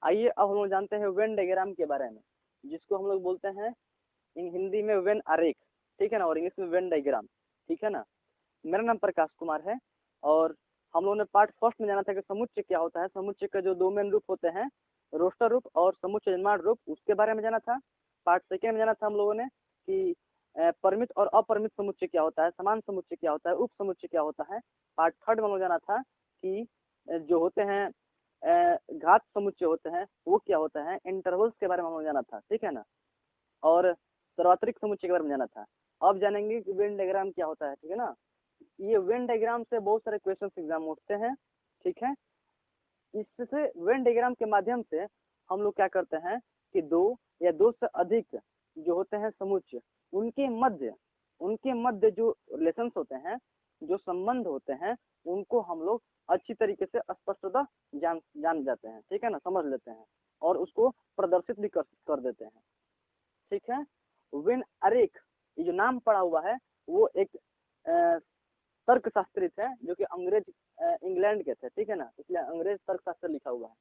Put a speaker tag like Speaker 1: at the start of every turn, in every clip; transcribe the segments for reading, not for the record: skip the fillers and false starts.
Speaker 1: आइए अब हम लोग जानते हैं वेन डायग्राम के बारे में, जिसको हम लोग बोलते हैं इन हिंदी में वेन आरेख, ठीक है ना, और इंग्लिश में वेन डायग्राम, ठीक है ना। मेरा नाम प्रकाश कुमार है और हम लोगों ने पार्ट फर्स्ट में जाना था कि समुच्चय क्या होता है। समुच्चय का जो दो मेन रूप होते हैं, रोस्टर रूप और समुच्चय निर्माण रूप, उसके बारे में जाना था। पार्ट सेकेंड में जाना था हम लोगों ने कि परिमित और अपरिमित समुच्चय क्या होता है, समान समुच्चय क्या होता है, उप समुच्चय क्या होता है। पार्ट थर्ड में हम लोग जाना था कि जो होते हैं घात समुच्चय होते हैं वो क्या होता है, इंटरवल्स के बारे में हम लोग जाना था, ठीक है ना, और सार्वत्रिक समुच्चय के बारे में जाना था। अब जानेंगे कि वेन डायग्राम क्या होता है, ठीक है ना। ये वेन डायग्राम से बहुत सारे क्वेश्चन एग्जाम उठते हैं, ठीक है। इससे वेन डायग्राम के माध्यम से हम लोग क्या करते हैं कि दो या दो से अधिक जो होते हैं समुच्चय, उनके मध्य जो रिलेशंस होते हैं, जो संबंध होते हैं, उनको हम लोग अच्छी तरीके से स्पष्टतः जान जाते हैं, ठीक है ना, समझ लेते हैं और उसको प्रदर्शित भी कर देते हैं, ठीक है। वेन आरेख, ये जो नाम पड़ा हुआ है वो एक तर्कशास्त्री थे जो कि अंग्रेज इंग्लैंड के थे, ठीक है ना, इसलिए अंग्रेज तर्कशास्त्र लिखा हुआ है।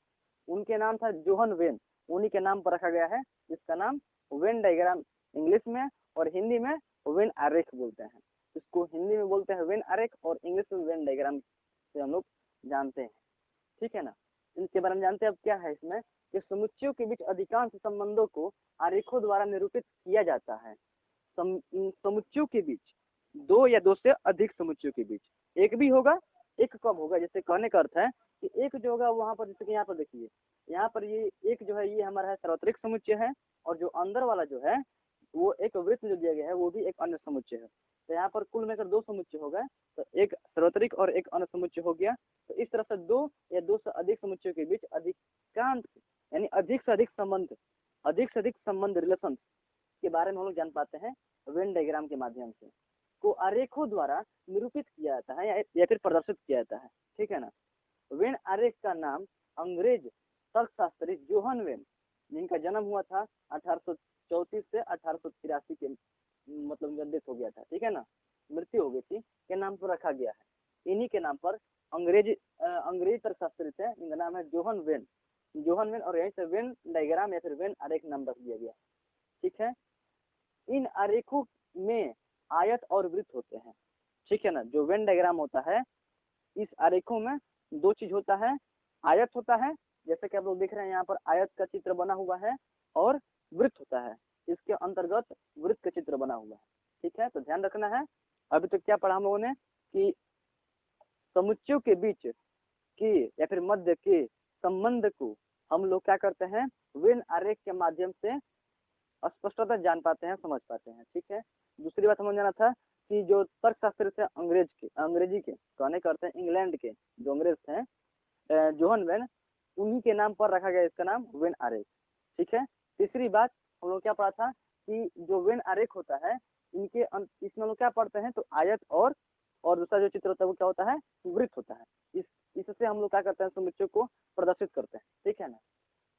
Speaker 1: उनके नाम था जोहन वेन, उन्हीं के नाम पर रखा गया है इसका नाम वेन डायग्राम इंग्लिश में, और हिंदी में वेन आरेख बोलते हैं। इसको हिंदी में बोलते हैं वेन आरेख और इंग्लिश में वेन डायग्राम से हम लोग जानते हैं, ठीक है ना। इनके बारे में जानते हैं। अब क्या है इसमें कि समुच्चयों के बीच अधिकांश संबंधों को आरेखों द्वारा निरूपित किया जाता है। समुच्चयों के बीच, दो या दो से अधिक समुच्चयों के बीच, एक भी होगा एक कम होगा। जैसे कहने का अर्थ है कि एक जो होगा वहां पर, जैसे कि यहाँ पर देखिए, यहाँ पर ये एक जो है ये हमारा है सार्वत्रिक समुच्चय है, और जो अंदर वाला जो है वो एक वृत्त जो दिया गया है वो भी एक अन्य समुच्चय है। तो यहाँ पर कुल मिलकर दो समुच्चय हो गए, तो एक सार्वत्रिक और एक अन्य समुच्चय हो गया। तो इस तरह से दो या दो से अधिक समुच्चयों के बीच अधिकांश यानी अधिक से अधिक संबंध रिलेशन के बारे में हम लोग जान पाते हैं वेन डायग्राम के माध्यम से, को आरेखों द्वारा निरूपित किया जाता है या फिर प्रदर्शित किया जाता है, ठीक है ना। वेन आरेख का नाम अंग्रेज तर्कशास्त्री जोहन वेन, जिनका जन्म हुआ था 1834 से 1883 के मतलब जब डेथ हो गया था, ठीक है ना, मृत्यु हो गई थी, के नाम पर रखा गया है। इन्हीं के नाम पर अंग्रेजी तर्कशास्त्री थे जिनका नाम है जोहन वेन, और यहीं से वेन डायग्राम या फिर वेन आरेख नाम रख दिया गया, ठीक है। इन आरेखों में आयत और वृत्त होते हैं, ठीक है ना। जो वेन डायग्राम होता है, इस आरेखों में दो चीज होता है, आयत होता है, जैसे कि आप लोग देख रहे हैं यहाँ पर आयत का चित्र बना हुआ है, और वृत्त होता है, इसके अंतर्गत वृत्त का चित्र बना हुआ है, ठीक है। तो ध्यान रखना है। अभी तो क्या पढ़ा हम लोगों ने कि समुच्चयों के बीच के या फिर मध्य के संबंध को हम लोग क्या करते हैं, वेन आरेख के माध्यम से स्पष्टता जान पाते हैं, समझ पाते हैं, ठीक है। दूसरी बात हमें जाना था कि जो तर्कशास्त्री थे अंग्रेजी के कहने करते हैं इंग्लैंड के जो अंग्रेज थे जोहन वेन, उन्हीं के नाम पर रखा गया इसका नाम वेन आरेख, ठीक है। तीसरी बात हम लोग क्या पढ़ा था कि जो वेन आरेख होता है इनके इसमें हम लोग क्या पढ़ते हैं, तो आयत और दूसरा जो चित्र होता है वो क्या होता है, वृत्त होता है। इससे हम लोग क्या करते हैं, समुच्चय को प्रदर्शित करते हैं, ठीक है ना।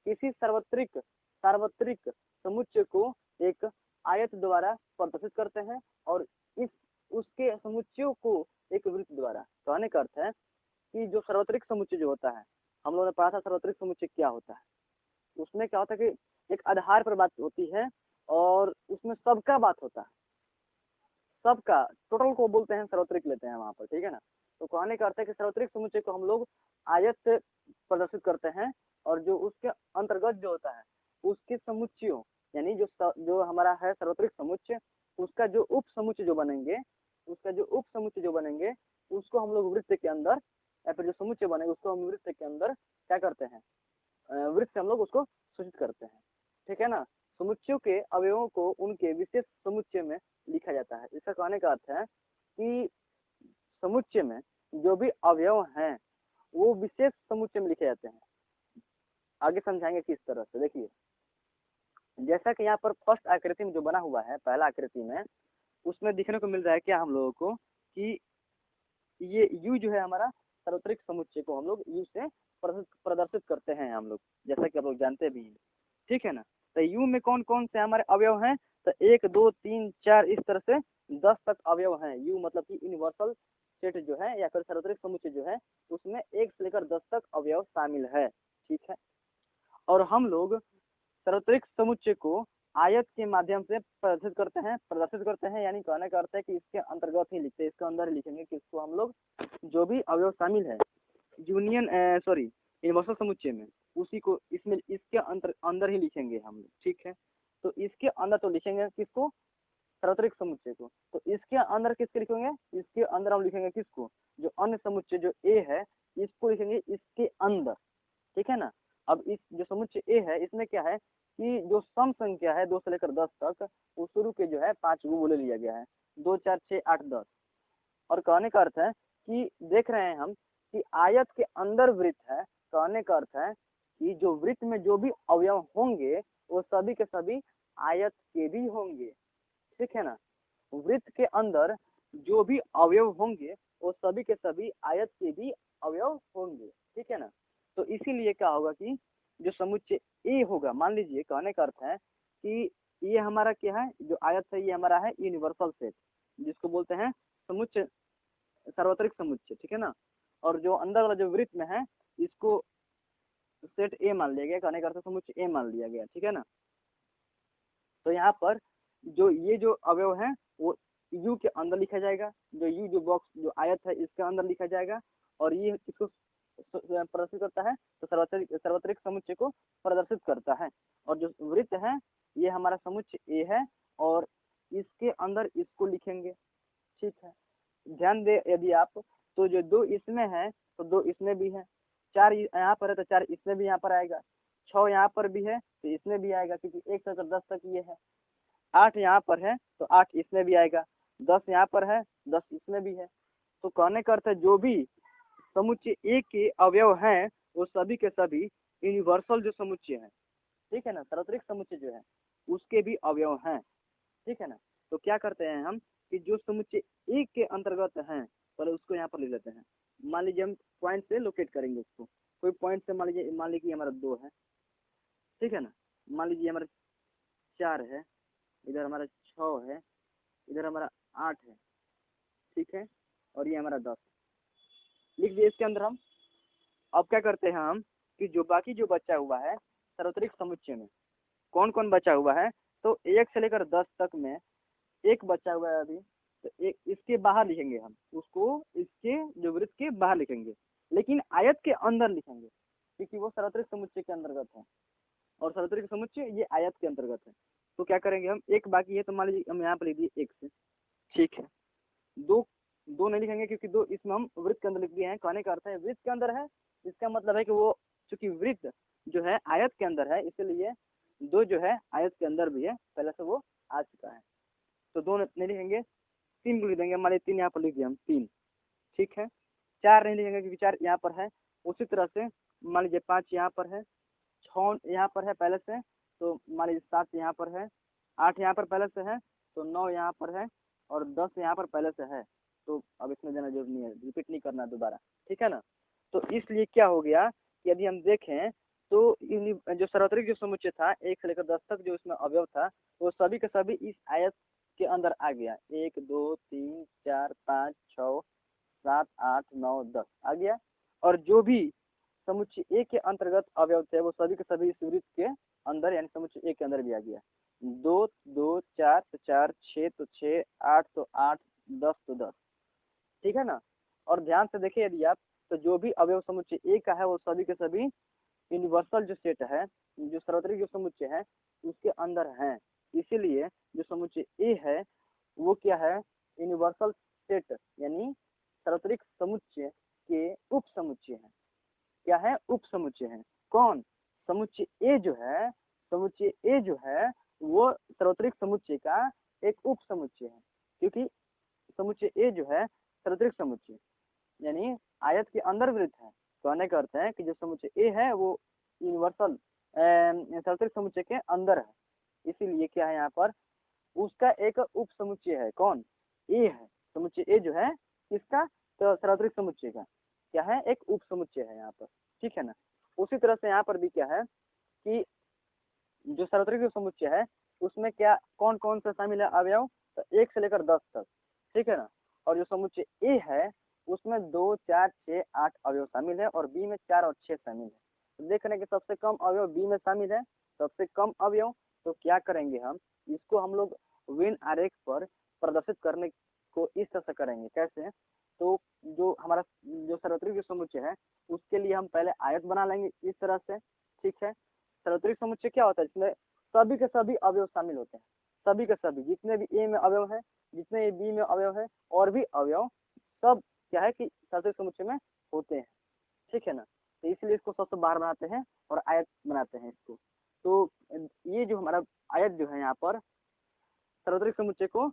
Speaker 1: किसी सार्वत्रिक समुच्चय को एक आयत द्वारा प्रदर्शित करते हैं और इस उसके समुच्चयों को एक वृत्त द्वारा। कहने का अर्थ है कि जो सार्वत्रिक समुच्चय जो होता है, हम लोगों ने पढ़ा था सार्वत्रिक समुच्चय क्या होता है। उसमें क्या होता है कि एक आधार पर बात होती है और उसमें सबका बात होता है, सबका टोटल को बोलते हैं सार्वत्रिक लेते हैं वहां पर, ठीक है ना। तो कहने का अर्थ है कि सार्वत्रिक समुच्चय को हम लोग आयत से प्रदर्शित करते हैं, और जो उसके अंतर्गत जो होता है उसके समुच्चयों यानी जो हमारा है सार्वत्रिक समुच्चय, उसका जो उप समुच्चय जो बनेंगे उसको हम लोग वृत्त के अंदर, या फिर जो समुच्चय बनेगा उसको हम वृत्त के अंदर क्या करते हैं, वृत्त से हम लोग उसको सूचित करते हैं, ठीक है ना। समुच्चयों के अवयवों को उनके विशेष समुच्चय में लिखा जाता है। इसका कहने का अर्थ है कि समुच्चय में जो भी अवयव हैं वो विशेष समुच्चय में लिखे जाते हैं। आगे समझाएंगे किस तरह से। देखिए, जैसा कि यहाँ पर फर्स्ट आकृति में जो बना हुआ है, पहला आकृति में, उसमें दिखने को मिल रहा है क्या हम लोगों को कि ये यू जो है हमारा सार्वत्रिक समुच्चय को हम लोग यू से प्रदर्शित करते हैं हम लोग, जैसा कि आप लोग जानते भी हैं, ठीक है ना। तो यू में कौन कौन से हमारे अवयव हैं, तो 1 2 3 4 इस तरह से 10 तक अवयव हैं। यू मतलब कि यूनिवर्सल सेट जो है या फिर सार्वत्रिक समुच्चय जो है उसमें 1 से लेकर 10 तक अवयव शामिल है, ठीक है। और हम लोग सार्वत्रिक समुच्चय को आयत के माध्यम से प्रदर्शित करते हैं, यानी कहने का अर्थ है कि इसके अंतर्गत ही लिखते हैं, इसके अंदर लिखेंगे कि इसको हम लोग जो भी अवयव शामिल है यूनिवर्सल समुच्चय में, उसी को इसमें इसके अंदर ही लिखेंगे हम लोग। ठीक है, तो इसके अंदर तो लिखेंगे किसको, सार्वत्रिक समुच्चय को। तो इसके अंदर किसके लिखेंगे, इसके अंदर हम लिखेंगे किसको, जो अन्य समुच्चय जो ए है इसको लिखेंगे इसके अंदर। ठीक है ना। अब इस जो समुच्चय ए है इसमें क्या है कि जो सम संख्या है 2 से लेकर 10 तक, वो शुरू के जो है 5 गो बोले लिया गया है, 2 4 6 8 10। और कहने का अर्थ है कि देख रहे हैं हम कि आयत के अंदर वृत्त है, कहने का अर्थ है कि जो वृत्त में जो भी अवयव होंगे वो सभी के सभी आयत के भी होंगे। ठीक है ना। वृत्त के अंदर जो भी अवयव होंगे वो सभी के सभी आयत के भी अवयव होंगे। ठीक है ना। तो इसीलिए क्या होगा कि जो समुच्चय ए होगा, मान लीजिए कहने का अर्थ है कि ये हमारा क्या है, जो आयत है ये हमारा है यूनिवर्सल सेट, जिसको बोलते हैं समुच्चय, सार्वत्रिक समुच्चय। ठीक है ना। और जो अंदर वाला जो वृत्त में है इसको सेट ए मान लिया गया, कहने का अर्थ समुच्चय ए मान लिया गया। ठीक है ना। तो यहाँ पर जो ये जो अवयव है वो यू के अंदर लिखा जाएगा, जो यू जो बॉक्स जो आयत है इसके अंदर लिखा जाएगा, और ये इसको प्रदर्शित करता है, तो सार्वत्रिक समुच्चय को प्रदर्शित करता है। और जो वृत्त है ये हमारा समुच्चय ए है, और इसके अंदर इसको लिखेंगे। ठीक है, ध्यान दे यदि आप, तो जो 2 इसमें है तो 2 इसमें भी है, 4 यहाँ पर है तो 4 इसमें भी यहाँ पर आएगा, 6 यहाँ पर भी है तो इसमें भी आएगा, क्योंकि 1 से 10 तक ये है। 8 यहाँ पर है तो 8 इसमें भी आएगा, 10 यहाँ पर है 10 इसमें भी है। तो कहने का अर्थ है जो भी समुच्चय ए के अवयव हैं वो सभी के सभी यूनिवर्सल जो समुच्चय है, ठीक है ना, सार्वत्रिक समुच्चय जो है उसके भी अवयव हैं। ठीक है ना। तो क्या करते हैं हम कि जो समुच्चय ए के अंतर्गत हैं पहले उसको यहाँ पर लिख लेते हैं। मान लीजिए हम पॉइंट से लोकेट करेंगे उसको, कोई पॉइंट से मान लीजिए हमारा 2 है। ठीक है ना। मान लीजिए हमारा 4 है, इधर हमारा 6 है, इधर हमारा 8 है। ठीक है, और ये हमारा 10 लिख दिए इसके अंदर हम। अब क्या करते हैं हम कि जो बाकी जो बचा हुआ है सार्वत्रिक समुच्चय में कौन कौन बचा हुआ है, तो 1 से लेकर 10 तक में एक बचा हुआ है अभी, तो एक इसके बाहर लिखेंगे हम उसको, इसके जो वृत्त के बाहर लिखेंगे, लेकिन आयत के अंदर लिखेंगे क्योंकि वो सार्वत्रिक समुच्चय के अंतर्गत है, और सार्वत्रिक समुच्चय ये आयत के अंतर्गत है। तो क्या करेंगे हम, एक बाकी है तो मान लीजिए हम यहाँ पर लिख दिए 1 से। ठीक है, दो नहीं लिखेंगे क्योंकि 2 इसमें हम वृत्त के अंदर लिख दिए हैं। कहने का अर्थ है वृत्त के अंदर है, इसका मतलब है कि वो चूंकि वृत्त जो है आयत के अंदर है, इसलिए 2 जो है आयत के अंदर भी है, पहले से वो आ चुका है। तो 2 नहीं लिखेंगे, 3 को लिख देंगे, मान लीजिए 3 यहाँ पर लिख दिया हम 3। ठीक है, 4 नहीं लिखेंगे क्योंकि 4 यहाँ पर है। उसी तरह से मान लीजिए 5 यहाँ पर है, 6 यहाँ पर है पहले से, तो मान लीजिए 7 यहाँ पर है, 8 यहाँ पर पहले से है, तो 9 यहाँ पर है, और 10 यहाँ पर पहले से है। तो अब इसमें देना जरूरी नहीं है, रिपीट नहीं करना दोबारा। ठीक है ना। तो इसलिए क्या हो गया कि यदि हम देखें तो जो सार्वत्रिक जो समुच्चय था 1 से लेकर 10 तक जो इसमें अवयव था वो सभी के सभी इस आयत के अंदर आ गया। 1 2 3 4 5 6 7 8 9 10 आ गया। और जो भी समुच्चय ए के अंतर्गत अवयव थे वो सभी के सभी इस वृत्त के अंदर यानी समुच्चय ए के अंदर भी आ गया। 2 2 4 तो 4, 6 तो 6, 8 तो 8, 10 तो 10। ठीक है ना। और ध्यान से देखिए यदि आप, तो जो भी अवयव समुच्चय ए का है वो सभी के सभी यूनिवर्सल जो सेट है, जो सार्वत्रिक जो समुच्चय है उसके अंदर है। इसीलिए जो समुच्चय ए है वो क्या है, यूनिवर्सल सेट यानी सार्वत्रिक समुच्चय के उप समुच्चय है। क्या है, उप समुच्चय है। कौन, समुच्चय ए जो है, समुच्चय ए जो है वो सार्वत्रिक समुच्चय का एक उप समुच्चय है, क्योंकि समुच्चय ए जो है सार्वत्रिक समुच्चय यानी आयत के अंदर वृत्त है। कहने का अर्थ है कि जो समुच्चय ए है वो यूनिवर्सल सार्वत्रिक समुच्चय के अंदर है। इसीलिए क्या है यहाँ पर, उसका एक उप समुच्चय है। कौन, ए है, समुच्चय ए जो है इसका तो सार्वत्रिक समुच्चय का क्या है, एक उप समुच्चय है यहाँ पर। ठीक है ना। उसी तरह से यहाँ पर भी क्या है कि जो सार्वत्रिक समुच्चय है उसमें क्या कौन कौन सा शामिल है अवयव, तो 1 से लेकर 10 तक। ठीक है ना। और जो समुच्चय ए है उसमें 2 4 6 8 अवयव शामिल है, और बी में 4 और 6 शामिल है। देख रहे हैं कि सबसे कम अवयव बी में शामिल है, सबसे कम अवयव। तो क्या करेंगे हम, इसको हम लोग वेन आरेख पर प्रदर्शित करने को इस तरह से करेंगे। कैसे? तो जो हमारा जो सार्वत्रिक समुच्चय है उसके लिए हम पहले आयत बना लेंगे इस तरह से। ठीक है, सार्वत्रिक समुच्चय क्या होता है, इसमें सभी के सभी अवयव शामिल होते हैं, सभी के सभी, जितने भी ए में अवयव है, जितने बी में अवयव है और भी अवयव, सब क्या है कि सार्वत्रिक समुच्चय में होते हैं। ठीक है ना, तो इसलिए इसको सबसे बाहर बनाते हैं और आयत बनाते हैं इसको। तो ये जो हमारा आयत जो है यहाँ पर सार्वत्रिक समुच्चय को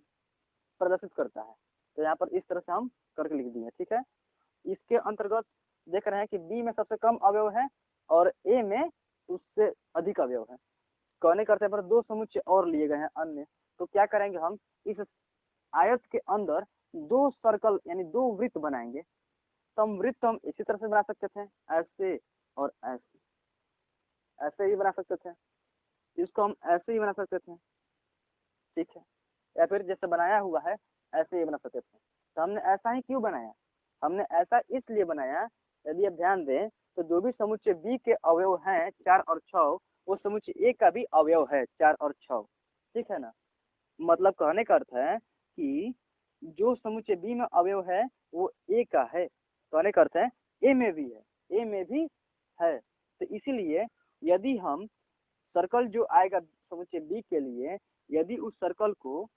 Speaker 1: प्रदर्शित करता है। तो यहाँ पर इस तरह से हम करके लिख दिए। ठीक है, इसके अंतर्गत देख रहे हैं कि बी में सबसे कम अवयव है और ए में उससे अधिक अवयव है। कहने करते पर दो समुच्चय और लिए गए हैं अन्य। तो क्या करेंगे हम, इस आयत के अंदर दो सर्कल यानी दो वृत्त बनाएंगे। समवृत्त हम इसी तरह से बना सकते थे, ऐसे और ऐसे, ऐसे ही बना सकते थे, इसको हम ऐसे ही बना सकते थे। ठीक है, या फिर जैसे बनाया हुआ है ऐसे ही बना सकते थे। तो हमने ऐसा ही क्यों बनाया, हमने ऐसा इसलिए बनाया, यदि आप ध्यान दें तो जो भी समुच्चय बी के अवयव हैं 4 और 6, वो समुच्चय ए का भी अवयव है 4 और 6। ठीक है ना, मतलब कहने का अर्थ है कि जो समुच्चय बी में अवयव है वो ए का है, कहने का अर्थ है ए में भी है, ए में भी है। तो इसीलिए यदि हम सर्कल जो आएगा समुच्चय बी के लिए, यदि उस सर्कल को,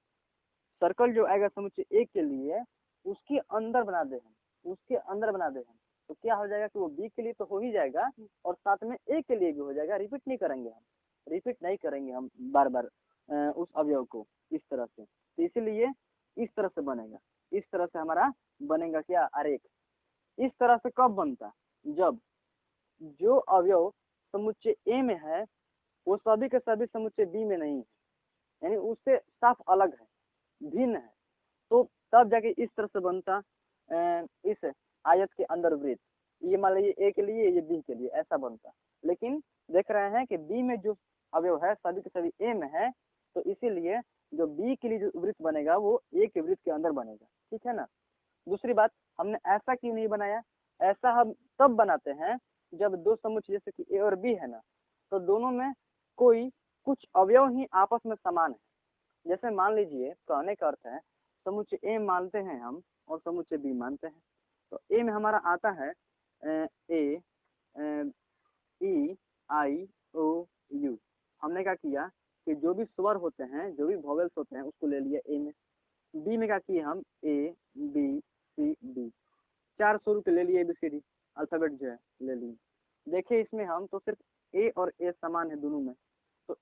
Speaker 1: सर्कल जो आएगा समुच्चय ए के लिए उसके अंदर बना दे हम, उसके अंदर बना दे हम, तो क्या हो जाएगा कि वो बी के लिए तो हो ही जाएगा और साथ में ए के लिए भी हो जाएगा। रिपीट नहीं करेंगे हम, रिपीट नहीं करेंगे हम बार बार उस अवयव को इस तरह से। तो इसीलिए इस तरह से बनेगा, इस तरह से हमारा बनेगा क्या, आरेख। इस तरह से कब बनता, जब जो अवयव समुच्चय ए में है वो सभी के सभी समुच्चय बी में नहीं है, यानी उससे साफ अलग है, भिन्न है। तो तब जाके इस तरह से बनता इस आयत के अंदर वृत्त। ये मान लीजिए ए के लिए, ये बी के लिए, ऐसा बनता। लेकिन देख रहे हैं कि बी में जो अवयव है सभी के सभी ए में है, तो इसीलिए जो बी के लिए जो वृत्त बनेगा वो ए के वृत्त के अंदर बनेगा। ठीक है ना। दूसरी बात, हमने ऐसा क्यों नहीं बनाया, ऐसा हम तब बनाते हैं जब दो समुच्चय जैसे कि ए और बी है ना, तो दोनों में कोई कुछ अवयव ही आपस में समान है। जैसे मान लीजिए, कहने का अर्थ है समुच्चय ए मानते हैं हम और समुच्चय बी मानते हैं। तो ए में हमारा आता है ए, ई, आई, ओ, यू। हमने क्या किया कि जो भी स्वर होते हैं, जो भी वॉवेल्स होते हैं उसको ले लिया ए में। बी में क्या किए हम, ए, बी, सी, डी, 4 शुरू के ले लिए ABCD अल्फाबेट जो है ले लिए। देखिए इसमें हम तो सिर्फ ए और ए समान है दोनों में, तो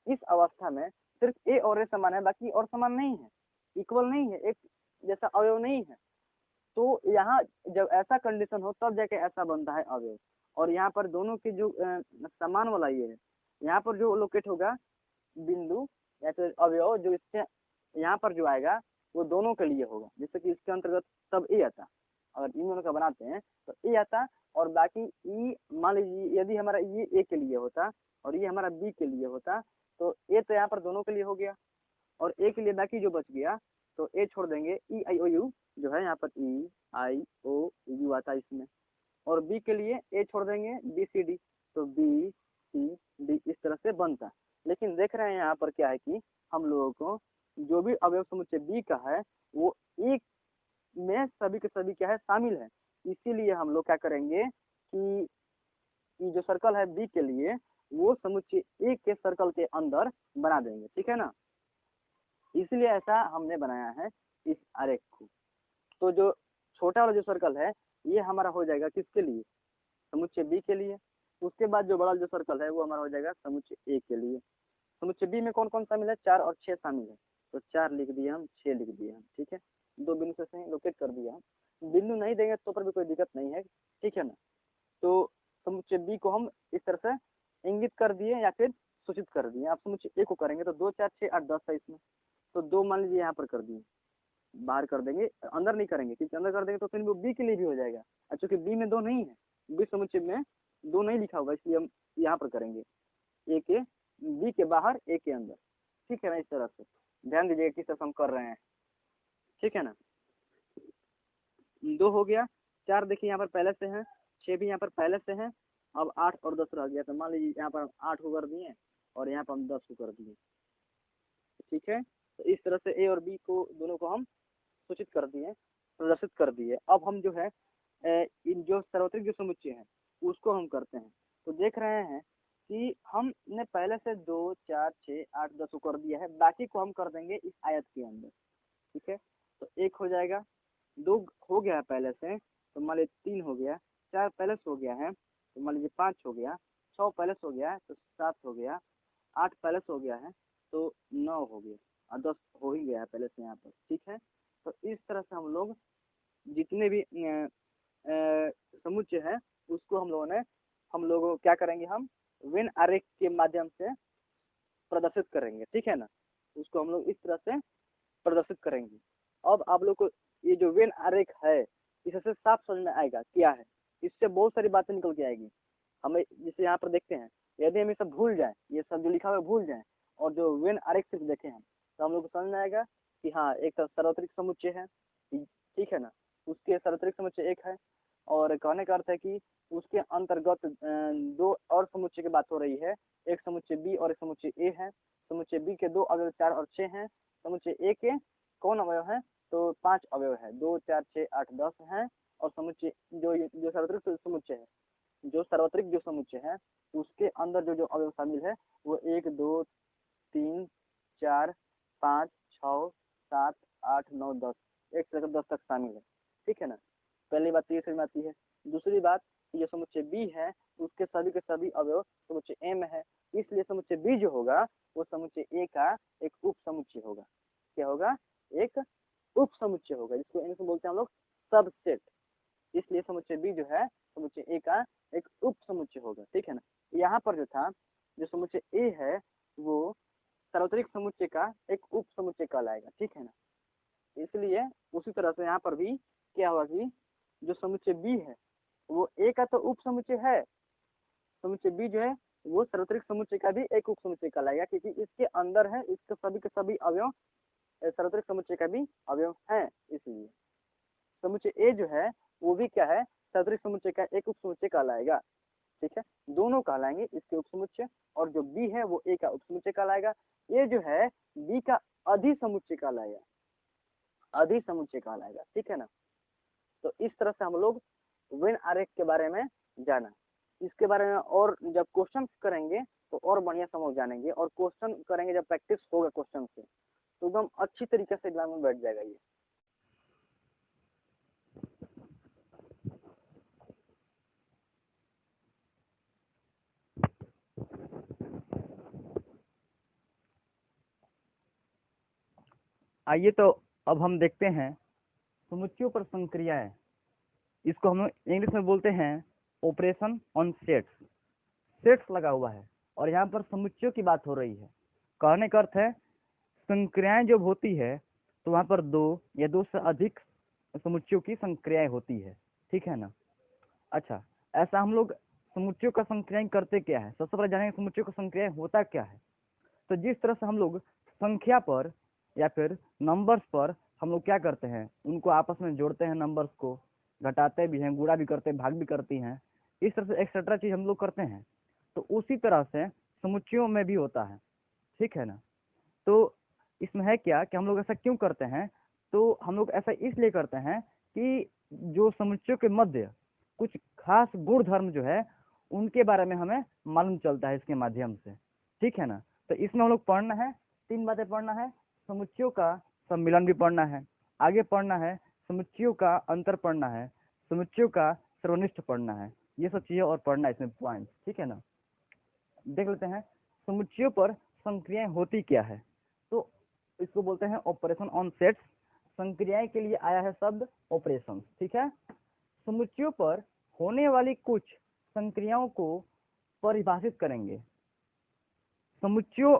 Speaker 1: इस अवस्था में सिर्फ ए और ए समान है, बाकी और समान नहीं है, इक्वल नहीं है, एक जैसा अवयव नहीं है। तो यहाँ जब ऐसा कंडीशन हो तब जाके ऐसा बनता है अवयव। और यहाँ पर दोनों के जो समान वाला ये है, यहाँ पर जो लोकेट होगा बिंदु या फिर अवयव जो इससे यहाँ पर जो आएगा वो दोनों के लिए होगा। जैसे कि इसके अंतर्गत तब ए आता, अगर इन दोनों का बनाते हैं तो ए आता, और बाकी ई मान लीजिए यदि हमारा ये ए के लिए होता और ये हमारा बी के लिए होता, तो ए तो यहाँ पर दोनों के लिए हो गया और ए के लिए बाकी जो बच गया तो ए छोड़ देंगे, ई आई ओ यू जो है यहाँ पर ई आई ओ यू आता है इसमें, और बी के लिए ए छोड़ देंगे, बी सी डी, तो बी सी डी इस तरह से बनता। लेकिन देख रहे हैं यहाँ पर क्या है कि हम लोगों को जो भी अवयव समुच्चय बी का है वो एक में सभी के सभी क्या है शामिल है। इसीलिए हम लोग क्या करेंगे कि जो सर्कल है बी के लिए वो समुच्चय ए के सर्कल के अंदर बना देंगे। ठीक है ना, इसलिए ऐसा हमने बनाया है इस आरेख को। तो जो छोटा वाला जो सर्कल है ये हमारा हो जाएगा किसके लिए, समुच्चय बी के लिए। उसके बाद जो बड़ा जो सर्कल है वो हमारा हो जाएगा समुच्चय ए के लिए। समुच्चय बी में कौन कौन शामिल है, 4 और 6 शामिल है। तो 4 लिख दिए हम, 6 लिख दिए हम। ठीक है, दो बिंदु से लोकेट कर दिया हम। बिंदु नहीं देंगे तो पर भी कोई दिक्कत नहीं है। ठीक है ना, तो समुच्चय बी को हम इस तरह से इंगित कर दिए या फिर सूचित कर दिए। आप समुच्चय ए को करेंगे तो 2 4 6 8 10 है इसमें, तो 2 मान लीजिए यहाँ पर कर दिए, बाहर कर देंगे, अंदर नहीं करेंगे क्योंकि अंदर कर देंगे तो फिर वो बी के लिए भी हो जाएगा। चूंकि बी में 2 नहीं है, बी समुच्चय में 2 नहीं लिखा होगा, इसलिए हम यहाँ पर करेंगे ए के बी के बाहर ए के अंदर। ठीक है ना, इस तरह से ध्यान दीजिएगा किस तरह हम कर रहे हैं। ठीक है ना, 2 हो गया, 4 देखिए यहाँ पर पहले से है, 6 भी यहाँ पर पहले से है, अब 8 और 10 रह गया, तो मान लीजिए यहाँ पर हम 8 को कर दिए और यहाँ पर हम 10 को कर दिए। ठीक है, तो इस तरह से ए और बी को दोनों को हम सूचित कर दिए, प्रदर्शित कर दिए। अब हम जो है इन जो सार्वत्रिक जो समुच्चय है उसको हम करते हैं। तो देख रहे हैं कि हमने पहले से 2, 4, 6, 8, 10 को कर दिया है, बाकी को हम कर देंगे इस आयत के अंदर। ठीक है, तो 1 हो जाएगा, 2 हो गया है पहले से, तो मान लीजिए 3 हो गया, 4 पहले से हो गया है, तो मान लीजिए 5 हो गया, 6 पहले से हो गया है तो 7 हो गया, 8 पहले से हो गया है तो 9 हो गया, और 10 हो ही गया है पहले से यहाँ पर। ठीक है, तो इस तरह से हम लोग जितने भी समुच्चय है उसको हम लोग क्या करेंगे, हम वेन आरेख के माध्यम से प्रदर्शित करेंगे। ठीक है ना, उसको हम लोग इस तरह से प्रदर्शित करेंगे। अब आप लोग को ये जो वेन आरेख है इससे साफ समझ में आएगा क्या है, इससे बहुत सारी बातें निकल के आएगी हमें। जैसे यहाँ पर देखते हैं, यदि हम ये सब भूल जाए, ये सब जो लिखा हुआ भूल जाए और जो वेन आरेख सिर्फ देखें हम, तो हम लोग को समझ में आएगा कि हाँ एक सार्वत्रिक समुच्चय है। ठीक है ना, उसके सार्वत्रिक समुच्चय एक है, और कहने का अर्थ है कि उसके अंतर्गत 2 और समुच्चय की बात हो रही है, एक समुच्चय बी और एक समुच्चय ए है। समुच्चय बी के 2 अवयव 4 और 6 हैं। समुच्चय ए के कौन अवयव है, तो 5 अवयव है, 2, 4, 6, 8, 10 है। और समुच्चय जो सार्वत्रिक समुच्चय है, जो सार्वत्रिक जो समुच्चय है उसके अंदर जो अवयव शामिल है वो 1, 2, 3, 4, 5, 6, 7, 8, 9, 10, एक से 10 तक शामिल है। ठीक है ना, पहली बात ये समझ में आती है। दूसरी बात, जो समुच्चय बी है उसके सभी के सभी अवयव समुच्चय ए में है, इसलिए समुच्चय बी जो होगा वो समुच्चय ए का एक उप समुच्चय होगा। क्या होगा, एक उप समुच्चय होगा, जिसको इंग्लिश में बोलते हैं हम लोग सबसेट। इसलिए समुच्चय बी जो है समुच्चय ए का एक उप समुच्चय होगा। ठीक है ना, यहाँ पर जो था जो समुच्चय ए है वो सार्वत्रिक समुच्चय का एक उप समुच्चय कहलाएगा। ठीक है ना, इसलिए उसी तरह से यहाँ पर भी क्या होगा कि जो समुच्चय बी है वो ए का तो उप समुच्चय है, समुच्चय बी जो है वो सार्वत्रिक समुच्चय का भी एक उप समुच्चय कहलाएगा, क्योंकि इसके अंदर है इसके सभी के सभी अवयव सार्वत्रिक समुच्चय का भी अवयव है। इसलिए समुच्चय ए जो है वो भी क्या है, सार्वत्रिक समुच्चय का एक उप समुच्चय कहलाएगा। ठीक है, दोनों कहलाएंगे इसके उप समुच्चय, और जो बी है वो ए का उप समुच्चय कहलाएगा। ये जो है बी का अधि समुच्चय कहलाएगा, अधि समुच्चय कहलाएगा। ठीक है ना, तो इस तरह से हम लोग वेन आरेख के बारे में जाना। इसके बारे में और जब क्वेश्चन करेंगे तो और बढ़िया समझ जानेंगे, और क्वेश्चन करेंगे जब प्रैक्टिस होगा क्वेश्चन से तो एकदम अच्छी तरीके से एग्जाम में बैठ जाएगा ये। आइए तो अब हम देखते हैं समुच्चयों पर संक्रियाएं। इसको हम इंग्लिश में बोलते हैं ऑपरेशन ऑन सेट्स। सेट्स लगा हुआ है और यहाँ पर समुच्चयों की बात हो रही है। कहने का अर्थ है संक्रियाएं जब होती है तो वहां पर 2 या 2 से अधिक समुच्चयों की संक्रियाएं होती है। ठीक है ना, अच्छा ऐसा हम लोग समुच्चयों का संक्रियाएं करते क्या है, सबसे पहले जानेंगे समुच्चयों का संक्रियाएं होता क्या है। तो जिस तरह से हम लोग संख्या पर या फिर नंबर्स पर हम लोग क्या करते हैं, उनको आपस में जोड़ते हैं, नंबर्स को घटाते भी हैं, गुणा भी करते हैं, भाग भी करती हैं, इस तरह से एक्सेट्रा चीज हम लोग करते हैं। तो उसी तरह से समुच्चयों में भी होता है। ठीक है ना, तो इसमें है क्या कि हम लोग ऐसा क्यों करते हैं, तो हम लोग ऐसा इसलिए करते हैं कि जो समुच्चयों के मध्य कुछ खास गुण धर्म जो है उनके बारे में हमें मालूम चलता है इसके माध्यम से। ठीक है ना, तो इसमें हम लोग पढ़ना है 3 बातें पढ़ना है, समुच्चयों का सम्मिलन भी पढ़ना है, आगे पढ़ना है समुच्चयों का अंतर पढ़ना है, समुच्चयों का सर्वनिष्ठ पढ़ना है, ये सब चीजें और पढ़ना है इसमें पॉइंट। ठीक है ना, देख लेते हैं समुच्चयों पर संक्रियाएं होती क्या है। तो इसको बोलते हैं ऑपरेशन ऑन सेट्स। संक्रियाएं के लिए आया है शब्द ऑपरेशन। ठीक है, समुच्चयों पर होने वाली कुछ संक्रियाओं को परिभाषित करेंगे। समुच्चयों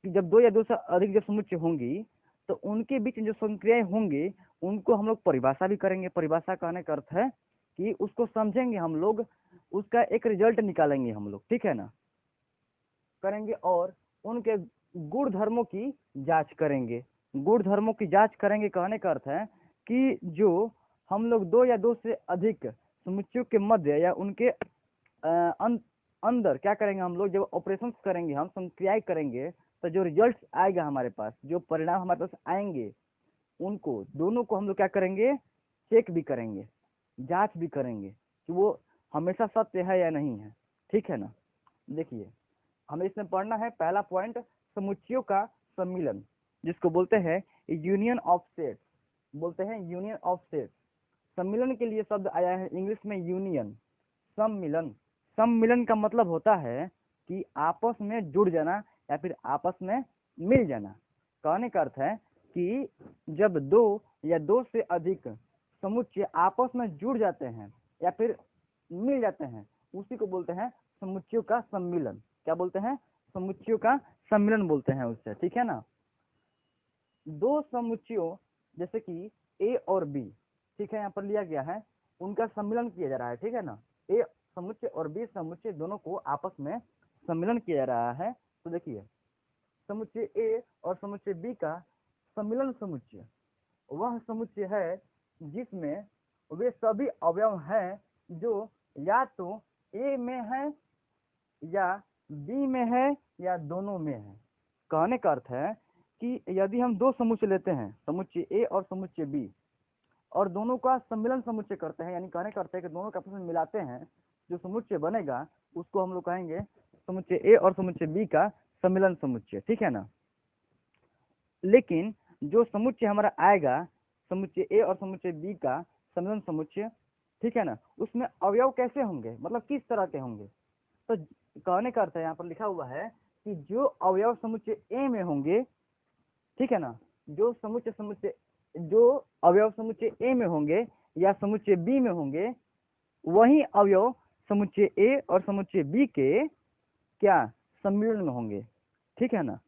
Speaker 1: जब 2 या 2 से अधिक जब समुच्चय होंगी तो उनके बीच जो संक्रियाएं होंगी उनको हम लोग परिभाषा भी करेंगे। परिभाषा कहने का अर्थ है कि उसको समझेंगे हम लोग, उसका एक रिजल्ट निकालेंगे हम लोग। ठीक है ना, करेंगे और उनके गुण धर्मों की जांच करेंगे। गुण धर्मों की जांच करेंगे कहने का अर्थ है कि जो हम लोग 2 या 2 से अधिक समुच्चयों के मध्य या उनके अंदर क्या करेंगे हम लोग, जब ऑपरेशन करेंगे, हम संक्रियाएं करेंगे, तो जो रिजल्ट आएगा हमारे पास, जो परिणाम हमारे पास आएंगे, उनको दोनों को हम लोग क्या करेंगे, चेक भी करेंगे, जांच भी करेंगे कि वो हमेशा सत्य है या नहीं है। ठीक है ना। देखिए हमें इसमें पढ़ना है पहला पॉइंट, समुच्चयों का सम्मिलन, जिसको बोलते हैं यूनियन ऑफ सेट्स, बोलते हैं यूनियन ऑफ सेट्स। सम्मिलन के लिए शब्द आया है इंग्लिश में यूनियन, सम्मिलन। सम्मिलन का मतलब होता है कि आपस में जुड़ जाना या फिर आपस में मिल जाना। कहने का अर्थ है कि जब दो या दो से अधिक समुच्चय आपस में जुड़ जाते हैं या फिर मिल जाते हैं, उसी को बोलते हैं समुच्चयों का सम्मिलन। क्या बोलते हैं, समुच्चयों का सम्मिलन बोलते हैं उससे। ठीक है ना। दो समुच्चयों जैसे कि ए और बी, ठीक है, यहाँ पर लिया गया है, उनका सम्मिलन किया जा रहा है। ठीक है ना। ए समुच्चय और बी समुच्चय दोनों को आपस में सम्मिलन किया जा रहा है। तो देखिए समुच्चय ए और समुच्चय बी का सम्मिलन समुच्चय वह समुच्चय है जिसमें वे सभी अवयव हैं जो या तो ए में है या बी में है या दोनों में है। कहने का अर्थ है कि यदि हम दो समुच्चय लेते हैं, समुच्चय ए और समुच्चय बी, और दोनों का सम्मिलन समुच्चय करते हैं, यानी कहने का अर्थ है कि दोनों का आपस में मिलाते हैं, जो समुच्चय बनेगा उसको हम लोग कहेंगे समुच्चय ए और समुच्चय बी का सम्मिलन समुच्चय। ठीक है ना। लेकिन जो समुच्चय हमारा आएगा समुच्चय ए और समुच्चय बी का सम्मिलन समुच्चय, ठीक है ना, उसमें अवयव कैसे होंगे, मतलब किस तरह के होंगे। तो कहने का अर्थ है यहाँ पर लिखा हुआ है कि जो अवयव समुच्चय ए में होंगे, ठीक है ना, जो अवयव समुच्चय ए में होंगे या समुच्चय बी में होंगे, वही अवयव समुच्चय ए और समुच्चय बी के क्या सम्मिलन में होंगे। ठीक है ना।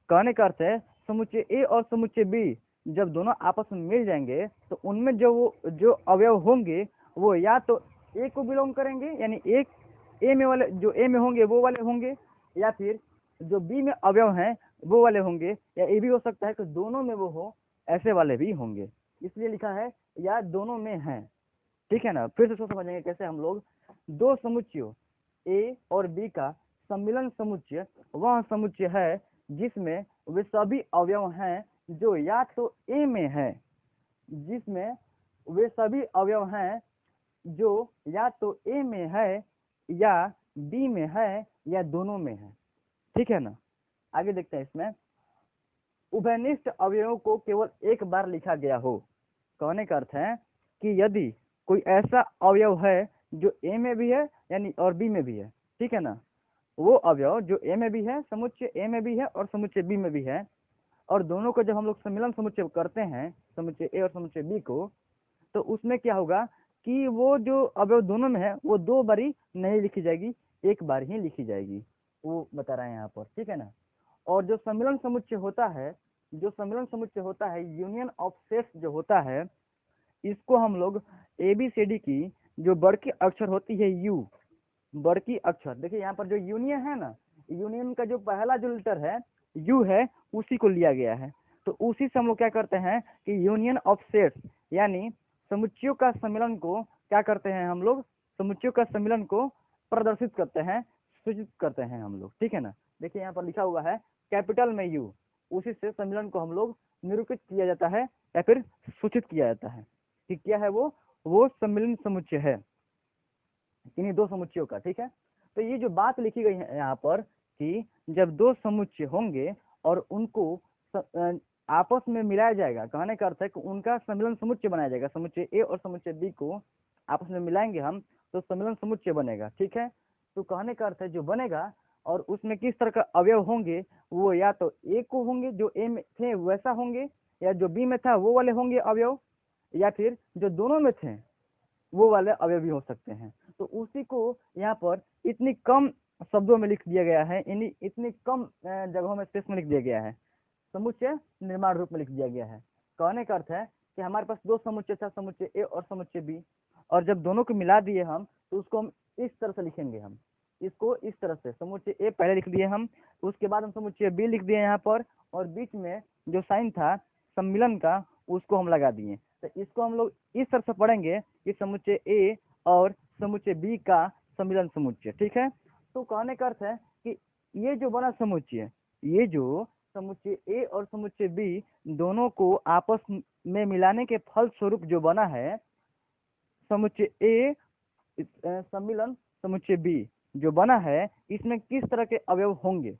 Speaker 1: कहने का अर्थ है समुच्चय ए और समुच्चय बी जब दोनों आपस में मिल जाएंगे तो उनमें जो अवयव होंगे वो या तो ए को बिलोंग करेंगे, यानी एक ए में वाले जो ए में होंगे वो वाले होंगे, या फिर जो बी में अवयव हैं वो वाले होंगे, या ये भी हो सकता है कि दोनों में वो हो, ऐसे वाले भी होंगे। इसलिए लिखा है या दोनों में हैं। ठीक है ना। फिर से इसको समझेंगे कैसे हम लोग। दो समुच्चयों ए और बी का सम्मिलन समुच्चय वह समुच्चय है जिसमें वे सभी अवयव हैं जो या तो ए में है, जिसमें वे सभी अवयव हैं जो या तो ए में है या बी में है या दोनों में है। ठीक है ना। आगे देखते हैं इसमें, उभयनिष्ठ अवयवों को केवल एक बार लिखा गया हो। कहने का अर्थ है कि यदि कोई ऐसा अवयव है जो ए में भी है यानी और बी में भी है, ठीक है ना, वो अवयव जो ए में भी है, समुच्चय ए में भी है और समुच्चय बी में भी है, और दोनों को जब हम लोग सम्मिलन समुच्चय करते हैं, समुच्चय ए और समुच्चय बी को, तो उसमें क्या होगा कि वो जो अवयव दोनों में है वो दो बारी नहीं लिखी जाएगी, एक बार ही लिखी जाएगी, वो बता रहे हैं यहाँ पर। ठीक है ना। और जो सम्मिलन समुच्चय होता है, जो सम्मिलन समुच्चय होता है, यूनियन ऑफ सेट्स जो होता है, इसको हम लोग ABCD की जो बड़की अक्षर होती है यू, बड़की अक्षर, देखिए यहाँ पर जो यूनियन है ना, यूनियन का जो पहला जो लेटर है यू है, उसी को लिया गया है। तो उसी से हम लोग क्या करते हैं कि यूनियन ऑफ सेट्स यानी समुच्चयों का सम्मिलन को क्या करते हैं हम लोग, समुच्चयों का सम्मिलन को प्रदर्शित करते हैं, सूचित करते हैं हम लोग। ठीक है ना। देखिए यहाँ पर लिखा हुआ है कैपिटल में यू, उसी से सम्मिलन को हम लोग निरूपित किया जाता है या फिर सूचित किया जाता है कि क्या है वो सम्मिलन समुच्चय है इन्हीं दो समुच्चयों का। ठीक है। तो ये जो बात लिखी गई है यहाँ पर कि जब दो समुच्चय होंगे और उनको आपस में मिलाया जाएगा, कहने का अर्थ है कि उनका सम्मिलन समुच्चय बनाया जाएगा, समुच्चय ए और समुच्चय बी को आपस में मिलाएंगे हम तो सम्मिलन समुच्चय बनेगा। ठीक है। तो कहने का अर्थ है जो बनेगा और उसमें किस तरह का अवयव होंगे, वो या तो ए को होंगे जो ए में थे वैसा होंगे, या जो बी में था वो वाले होंगे अवयव, या फिर जो दोनों में थे वो वाले अवयव भी हो सकते हैं। तो उसी को यहाँ पर इतनी कम शब्दों में लिख दिया गया है, इतनी कम जगहों में स्पेस में लिख दिया गया है, समुच्चय निर्माण रूप में लिख दिया गया है। कहने का अर्थ है कि हमारे पास दो समुच्चय था, समुच्चय ए और समुच्चय बी, और जब दोनों को मिला दिए हम तो उसको हम इस तरह से लिखेंगे, हम इसको इस तरह से समुच्चय ए पहले लिख दिए हम, उसके बाद हम समुच्चय बी लिख दिए यहाँ पर, और बीच में जो साइन था सम्मिलन का उसको हम लगा दिए। तो इसको हम लोग इस तरह से पढ़ेंगे कि समुच्चय ए और समुच्चय बी का सम्मिलन समुच्चय। ठीक है, तो कहने का अर्थ है कि ये जो बना समुच्चय, ये जो समुच्चय ए और समुच्चय बी दोनों को आपस में मिलाने के फल स्वरूप जो बना है समुच्चय ए सम्मिलन समुच्चय बी जो बना है, इसमें किस तरह के अवयव होंगे।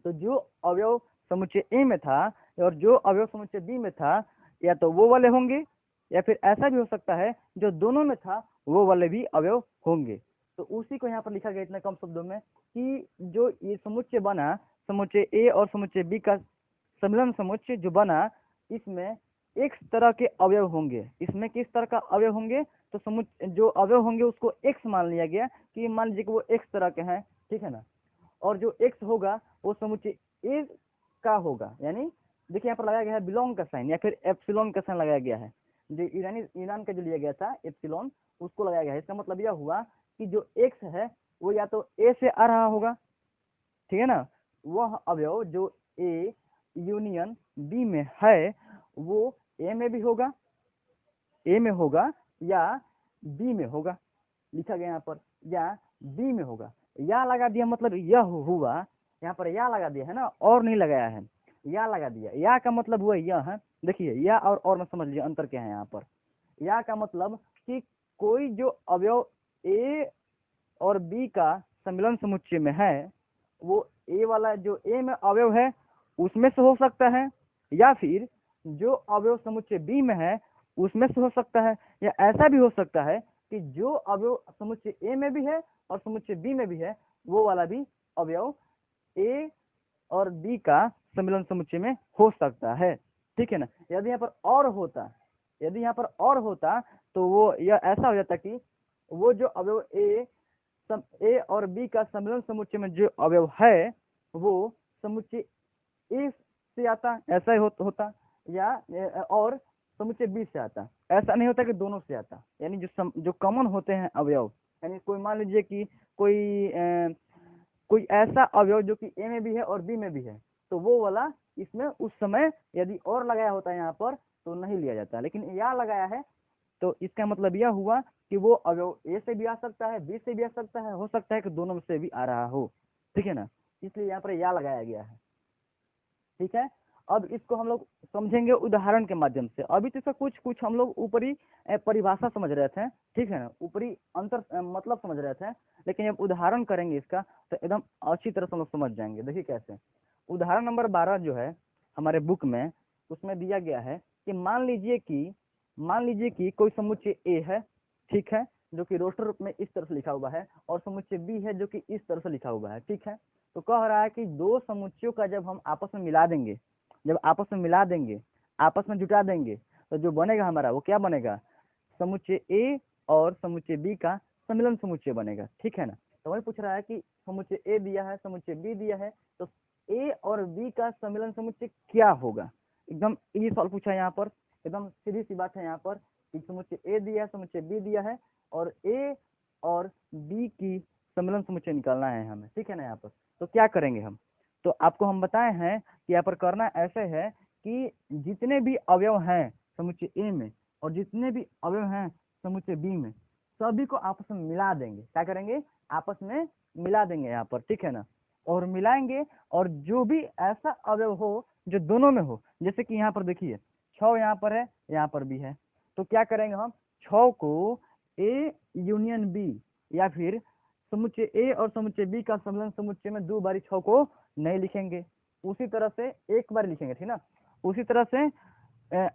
Speaker 1: तो जो अवयव समुच्चय ए में था और जो अवयव समुच्चय बी में था, या तो वो वाले होंगे या फिर ऐसा भी हो सकता है जो दोनों में था वो वाले भी अवयव होंगे। तो उसी को यहाँ पर लिखा गया इतने कम शब्दों में कि जो ये समुच्चय बना समुच्चय ए और समुच्चय बी का सम्मिलन समुच्चय जो बना, इसमें एक तरह के अवयव होंगे। इसमें किस तरह का अवयव होंगे, तो समुच्चय जो अवयव होंगे उसको एक्स मान लिया गया कि मान लीजिए कि वो एक्स तरह के हैं, ठीक है ना। और जो एक्स होगा वो समुच्चय ए का होगा, यानी देखिए यहाँ पर लगाया गया है बिलोंग का साइन या फिर एप्सिलॉन का साइन लगाया गया है। जो ईरान का जो लिया गया था एप्सिलॉन, उसको लगाया गया है। इसका मतलब यह हुआ कि जो एक्स है वो या तो ए से आ रहा होगा, ठीक है ना, वह अवयव जो ए यूनियन बी में है वो ए में भी होगा, ए में होगा या बी में होगा, लिखा गया यहाँ पर, या बी में होगा। या लगा दिया मतलब यह हुआ, यहाँ पर या लगा दिया है ना, और नहीं लगाया है, या लगा दिया। या का मतलब हुआ यह है, देखिए या और में समझ लीजिए अंतर क्या है यहाँ पर। या का मतलब कि कोई जो अवयव ए और बी का सम्मिलन समुच्चय में है वो ए वाला जो ए में अवयव है उसमें से हो सकता है, या फिर जो अवयव समुच्चय बी में है उसमें से हो सकता है, या ऐसा भी हो सकता है कि जो अवयव समुच्चय ए में भी है और समुच्चय बी में भी है वो वाला भी अवयव ए और बी का सम्मिलन समुच्चय में हो सकता है, ठीक है ना। यदि यहाँ पर और होता, यदि यहाँ पर और होता तो वो यह ऐसा हो जाता कि वो जो अवयव ए और बी का सम्मिलन समुच्चय में जो अवयव है वो समुच्चय ए से आता, ऐसा ही होता, या और समुच्चय बी से आता। ऐसा नहीं होता कि दोनों से आता, यानी जो कॉमन होते हैं अवयव, यानी कोई मान लीजिए कि कोई ऐसा अवयव जो कि ए में भी है और बी में भी है, तो वो वाला इसमें उस समय यदि और लगाया होता है यहाँ पर तो नहीं लिया जाता, लेकिन या लगाया है तो इसका मतलब यह हुआ कि वो अवयव ए से भी आ सकता है, बी से भी आ सकता है, हो सकता है कि दोनों में से भी आ रहा हो, ठीक है ना, इसलिए यहाँ पर या लगाया गया है, ठीक है। अब इसको हम लोग समझेंगे उदाहरण के माध्यम से। अभी तो इसका कुछ हम लोग ऊपरी परिभाषा समझ रहे थे, ठीक है ना, ऊपरी अंतर मतलब समझ रहे थे, लेकिन जब उदाहरण करेंगे इसका तो एकदम अच्छी तरह से हम लोग समझ जाएंगे। देखिए कैसे, उदाहरण नंबर 12 जो है हमारे बुक में, उसमें दिया गया है कि मान लीजिए कि कोई समुच्चय ए है, ठीक है, जो कि रोस्टर रूप में इस तरह से लिखा हुआ है, और समुच्चय बी है जो कि इस तरह से लिखा हुआ है, ठीक है। तो कह रहा है कि दो समुच्चयों का जब हम आपस में मिला देंगे, जब आपस में मिला देंगे, आपस में जुटा देंगे, तो जो बनेगा हमारा वो क्या बनेगा, समुच्चय ए और समुच्चय बी का सम्मिलन समुच्चय बनेगा, ठीक है ना। तो वही पूछ रहा है कि समुच्चय ए दिया है, समुच्चय बी दिया है, तो ए और बी का सम्मिलन समुच्चय क्या होगा। एकदम इजी सवाल पूछा है यहाँ पर, एकदम सीधी सी बात है यहाँ पर कि समुच्चय ए दिया है, समुच्चय बी दिया है, और ए और बी की सम्मिलन समुच्चय निकालना है हमें, ठीक है ना। यहाँ पर तो क्या करेंगे हम, तो आपको हम बताए हैं कि यहाँ पर करना ऐसे है कि जितने भी अवयव हैं समुच्चय ए में और जितने भी अवयव हैं समुच्चय बी में, सभी को आपस में मिला देंगे। क्या करेंगे, आपस में मिला देंगे यहाँ पर, ठीक है ना। और मिलाएंगे, और जो भी ऐसा अवयव हो जो दोनों में हो, जैसे कि यहाँ पर देखिए 6 यहाँ पर है, यहाँ पर भी है, तो क्या करेंगे हम, 6 को ए यूनियन बी या फिर समुच्चय ए और समुच्चय बी का सम्मिलन समुच्चय में 2 बारी 6 को नहीं लिखेंगे, उसी तरह से एक बार लिखेंगे, ठीक ना। उसी तरह से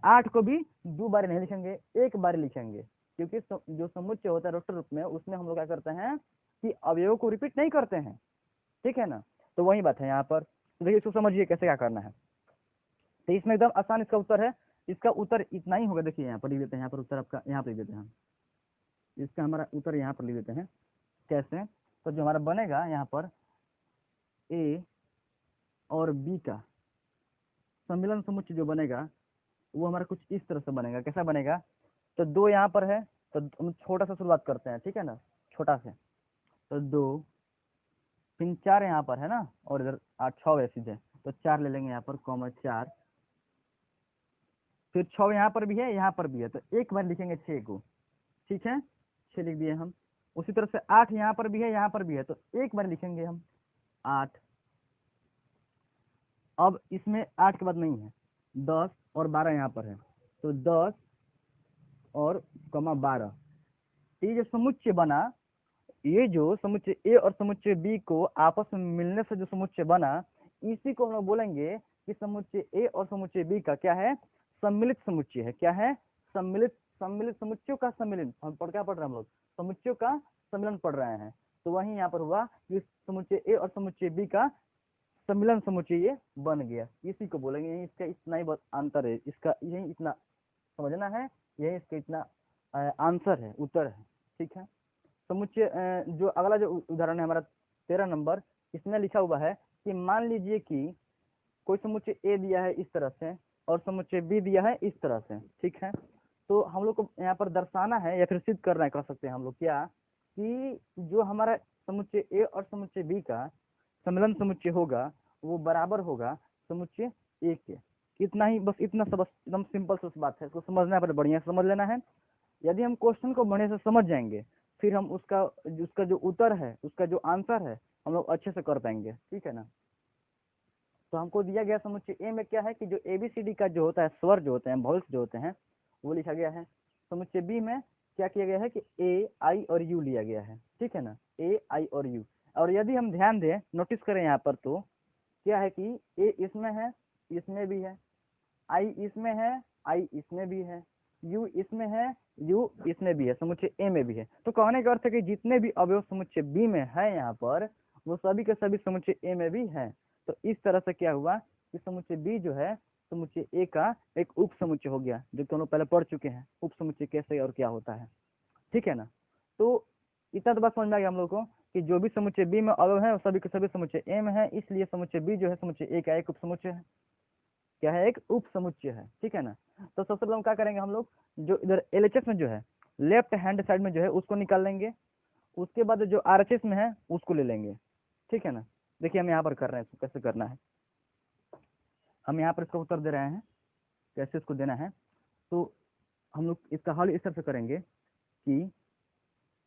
Speaker 1: 8 को भी 2 बार नहीं लिखेंगे, एक बार लिखेंगे, क्योंकि जो समुच्चय होता है रोस्टर रूप में उसमें हम लोग क्या करते हैं कि अवयव को रिपीट नहीं करते हैं, ठीक है ना। तो वही बात है यहाँ पर, तो देखिए इसको समझिए कैसे क्या करना है। तो इसमें एकदम आसान इसका उत्तर है, इसका उत्तर इतना ही होगा। देखिए यहाँ पर लिख देते हैं, यहाँ पर उत्तर आपका यहाँ पर लिख देते हैं हम, इसका हमारा उत्तर यहाँ पर लिख देते हैं कैसे। तो जो हमारा बनेगा यहाँ पर ए और बी का सम्मिलन समुच्चय जो बनेगा वो हमारा कुछ इस तरह से बनेगा। कैसा बनेगा, तो 2 यहाँ पर है तो हम छोटा सा शुरुआत करते हैं, ठीक है ना, छोटा से, तो 2 फिर 4 यहाँ पर है ना, और इधर 8 6 है सीधे, तो 4 ले लेंगे यहाँ पर, कॉमा 4, फिर 6 यहाँ पर भी है, यहाँ पर भी है, तो एक बार लिखेंगे 6 को, ठीक है, 6 लिख दिए हम। उसी तरह से 8 यहाँ पर भी है, यहाँ पर भी है, तो एक बार लिखेंगे हम 8। अब इसमें 8 के बाद नहीं है, 10 और 12 यहाँ पर है, तो 10 और 12। ये जो समुच्चय बना, ये जो समुच्चय ए और समुच्चय बी को आपस में मिलने से जो समुच्चय बना, इसी को हम लोग बोलेंगे कि समुच्चय ए और समुच्चय बी का क्या है, सम्मिलित समुच्चय है। क्या है, सम्मिलित सम्मिलित समुच्चयों का सम्मिलन। हम क्या पढ़ रहे हैं हम लोग, समुच्चयों का सम्मिलन पढ़ रहे हैं। तो वही यहाँ पर हुआ कि समुच्चय ए और समुच्चय बी का सम्मिलन समुच्चय ये बन गया, इसी को बोलेंगे। इसका इतना ही बहुत अंतर है, इसका यही इतना समझना है, यही इसका इतना आंसर है, उत्तर है। ठीक है, समुच्चय जो अगला जो उदाहरण है हमारा 13 नंबर, इसमें लिखा हुआ है कि मान लीजिए कि कोई समुच्चय ए दिया है इस तरह से और समुच्चय बी दिया है इस तरह से। ठीक है, तो हम लोग को यहाँ पर दर्शाना है या फिर सिद्ध करना है, कह सकते हैं हम लोग क्या, कि जो हमारा समुच्चय ए और समुच्चय बी का सम्मिलन समुच्चय होगा वो बराबर होगा समुच्चय ए के। इतना ही, बस इतना सब, एकदम सिंपल सा बात है, इसको समझना है, बढ़िया समझ लेना है। यदि हम क्वेश्चन को बढ़िया से समझ जाएंगे, फिर हम उसका जो उत्तर है, उसका जो आंसर है, हम लोग अच्छे से कर पाएंगे। ठीक है ना। तो हमको दिया गया समुच्चय ए में क्या है कि जो ABCD का जो होता है, स्वर जो होते हैं, वॉइस जो होते हैं, वो लिखा गया है। समुच्चय बी में क्या किया गया है कि ए, आई और यू लिया गया है। ठीक है ना, ए, आई और यू। और यदि हम ध्यान दें, नोटिस करें यहाँ पर, तो क्या है कि ए इसमें है, इसमें भी है, आई इसमें है, आई इसमें भी है, यू इसमें है, यू इसमें भी है, समुच्चय ए में भी है। तो कहने का अर्थ है कि जितने भी अवयव समुच्चय बी में है यहाँ पर, वो सभी के सभी समुच्चय ए में भी है। तो इस तरह से क्या हुआ कि समुच्चय बी जो है समुच्चय ए का एक उप समुच्चय हो गया, जो दोनों पहले पढ़ चुके हैं, उप समुच्चय कैसे और क्या होता है। ठीक है ना। तो इतना तो बात समझ में आ गया हम लोग को कि जो भी समुच्चय बी में अवयव है, सभी के सभी समुच्चय ए में है, इसलिए समुच्चय बी जो है समुच्चय ए का एक उप समुच्चय है। क्या है, एक उप समुच्चय है। ठीक है ना। तो सबसे पहले हम क्या करेंगे, हम लोग जो इधर LHS में जो है लेफ्ट हैंड साइड में जो है उसको निकाल लेंगे, उसके बाद जो RHS में है उसको ले लेंगे। ठीक है ना। देखिए हम यहाँ पर कर रहे हैं, इसको कैसे करना है, हम यहाँ पर इसका उत्तर दे रहे हैं कैसे इसको देना है। तो हम लोग इसका हल इस तरह से करेंगे कि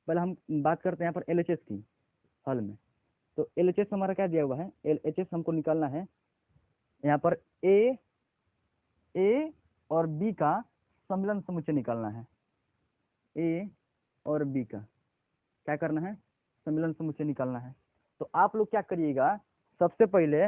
Speaker 1: पहले हम बात करते हैं यहाँ पर LHS की हल में। तो LHS हमारा क्या दिया हुआ है, LHS हमको निकालना है यहाँ पर ए और बी का सम्मिलन समुच्चय निकालना है। ए और बी का क्या करना है, सम्मिलन समुच्चय निकालना है। तो आप लोग क्या करिएगा, सबसे पहले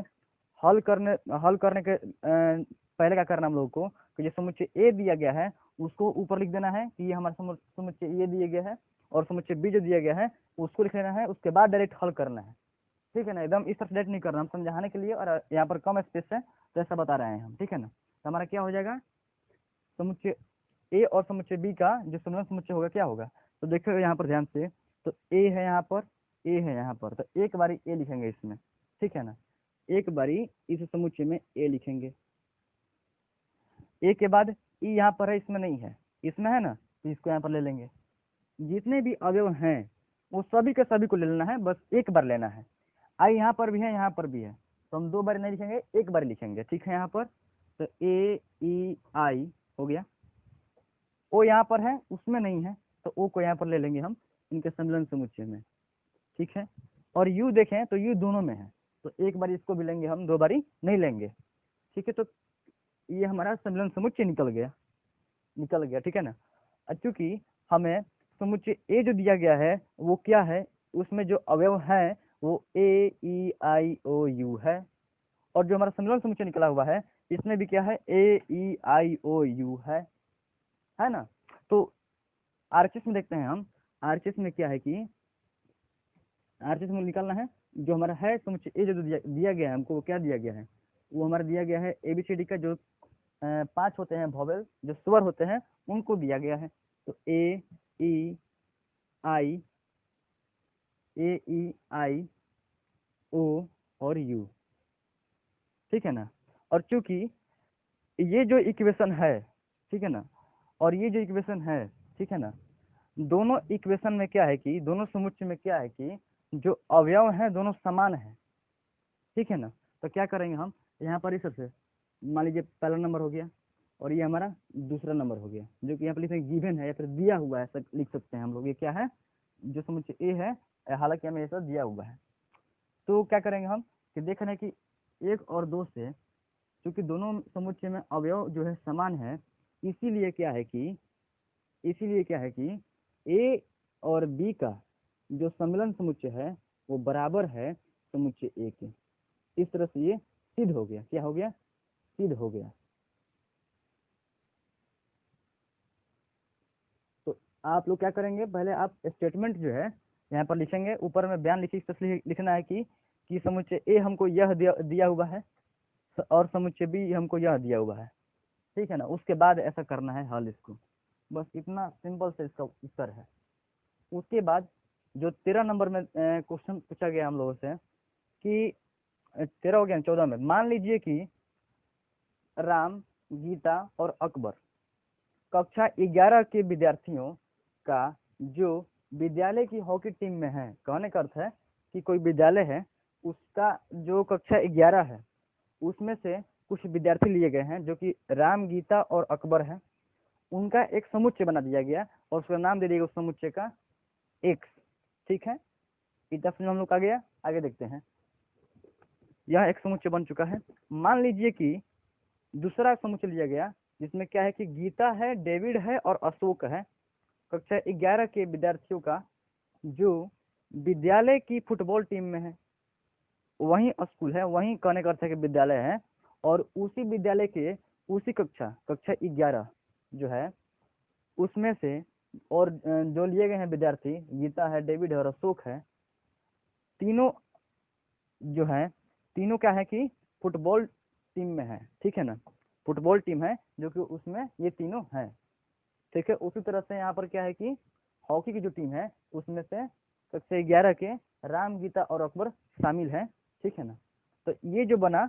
Speaker 1: हल करने के पहले क्या करना हम लोग को कि जो समुच्चय ए दिया गया है उसको ऊपर लिख देना है कि ये हमारा समुच्चय ए दिया गया है, और समुच्चय बी जो दिया गया है उसको लिख लेना है। उसके बाद डायरेक्ट हल करना है। ठीक है ना, एकदम इस तरह डायरेक्ट नहीं करना, हम समझाने के लिए, और यहाँ पर कम स्पेस है तो ऐसा बता रहे हैं हम। ठीक है ना। तो हमारा क्या हो जाएगा, समुच्चय ए और समुच्चय बी का जो सम्मिलन समुच्चय होगा क्या होगा। तो देखो यहाँ पर ध्यान से, तो ए है यहाँ पर, ए है यहाँ पर, तो एक बारी ए लिखेंगे इसमें। ठीक है ना, एक बारी इस समुच्चय में ए लिखेंगे। ए के बाद ई यहाँ पर है, इसमें नहीं है, इसमें है ना, तो इसको यहाँ पर ले लेंगे। जितने भी अवयव हैं वो सभी के सभी को ले लेना है, बस एक बार लेना है। आई यहाँ पर भी है, यहाँ पर भी है, तो हम 2 बार नहीं लिखेंगे, एक बार लिखेंगे। ठीक है, यहाँ पर तो ए, ई, आई हो गया। ओ यहाँ पर है, उसमें नहीं है, तो ओ को यहाँ पर ले लेंगे हम इनके सम्मिलन समुच्चय में। ठीक है, और यू देखें तो यू दोनों में है, तो एक बार इसको भी लेंगे हम, 2 बारी नहीं लेंगे। ठीक है, तो ये हमारा सम्मिलन समुच्चय निकल गया। ठीक है ना। चूंकि हमें समुच्चय ए जो दिया गया है वो क्या है, उसमें जो अवयव है वो ए, ई, आई, ओ, यू है, और जो हमारा सम्मिलन समुच्चय निकला हुआ है इसमें भी क्या है, ए, ई, आई, ओ, यू है ना। तो RHS में देखते हैं हम, RHS में क्या है कि RHS में निकालना है जो हमारा है समुच्चय ए जो दिया गया है हमको, वो क्या दिया गया है, वो हमारा दिया गया है ABCD का जो 5 होते हैं वॉवेल, जो स्वर होते हैं, उनको दिया गया है। तो ए, ई, आई, ओ और यू। ठीक है ना। और चूंकि ये जो इक्वेशन है, ठीक है ना, और ये जो इक्वेशन है, ठीक है ना, दोनों इक्वेशन में क्या है कि दोनों समुच्चय में क्या है कि जो अवयव हैं दोनों समान है। ठीक है ना। तो क्या करेंगे हम, यहाँ पर इस से मान लीजिए पहला नंबर हो गया और ये हमारा दूसरा नंबर हो गया, जो कि यहाँ पर लिखेंगे गिवन है या फिर दिया हुआ है, ऐसा लिख सकते हैं हम लोग। ये क्या है, जो समुच्चय ए है, हालांकि हमें ऐसा दिया हुआ है। तो क्या करेंगे हम कि देख रहे हैं कि 1 और 2 से क्योंकि दोनों समुच्चय में अवयव जो है समान है, इसीलिए क्या है कि ए और बी का जो सम्मिलन समुच्चय है वो बराबर है समुच्चय ए के। इस तरह से ये सिद्ध हो गया। क्या हो गया? सिद्ध हो गया। तो आप लोग क्या करेंगे, पहले आप स्टेटमेंट जो है यहाँ पर लिखेंगे, ऊपर में बयान लिखना है कि समुच्चय ए हमको यह दिया हुआ है और समुच्चय बी हमको यह दिया हुआ है, ठीक है ना। उसके बाद ऐसा करना है हल इसको, बस इतना सिंपल से इसका उत्तर है। उसके बाद जो 13 नंबर में क्वेश्चन पूछा गया हम लोगों से कि 13 हो गया 14 में, मान लीजिए कि राम, गीता और अकबर कक्षा 11 के विद्यार्थियों का जो विद्यालय की हॉकी टीम में है, कहने का अर्थ है कि कोई विद्यालय है उसका जो कक्षा 11 है उसमें से कुछ विद्यार्थी लिए गए हैं जो कि राम, गीता और अकबर है, उनका एक समुच्चय बना दिया गया और उसका नाम दे दिया उस समुच्चय का एक्स, ठीक है। इतना समझ हम लोग आ गया। आगे देखते हैं, यह एक समुच्चय बन चुका है। मान लीजिए कि दूसरा समुच्चय लिया गया जिसमें क्या है कि गीता है, डेविड है और अशोक है, कक्षा 11 के विद्यार्थियों का जो विद्यालय की फुटबॉल टीम में है, वही स्कूल है, वही कहने का अर्थ है कि विद्यालय है, और उसी विद्यालय के उसी कक्षा 11 जो है उसमें से और जो लिए गए हैं विद्यार्थी गीता है, डेविड है और अशोक है, तीनों जो है तीनों क्या है कि फुटबॉल टीम में है, ठीक है ना। फुटबॉल टीम है जो कि उसमें ये तीनों है, ठीक है। उसी तरह से यहाँ पर क्या है कि हॉकी की जो टीम है उसमें से कक्षा 11 के राम, गीता और अकबर शामिल है, ठीक है ना। तो ये जो बना,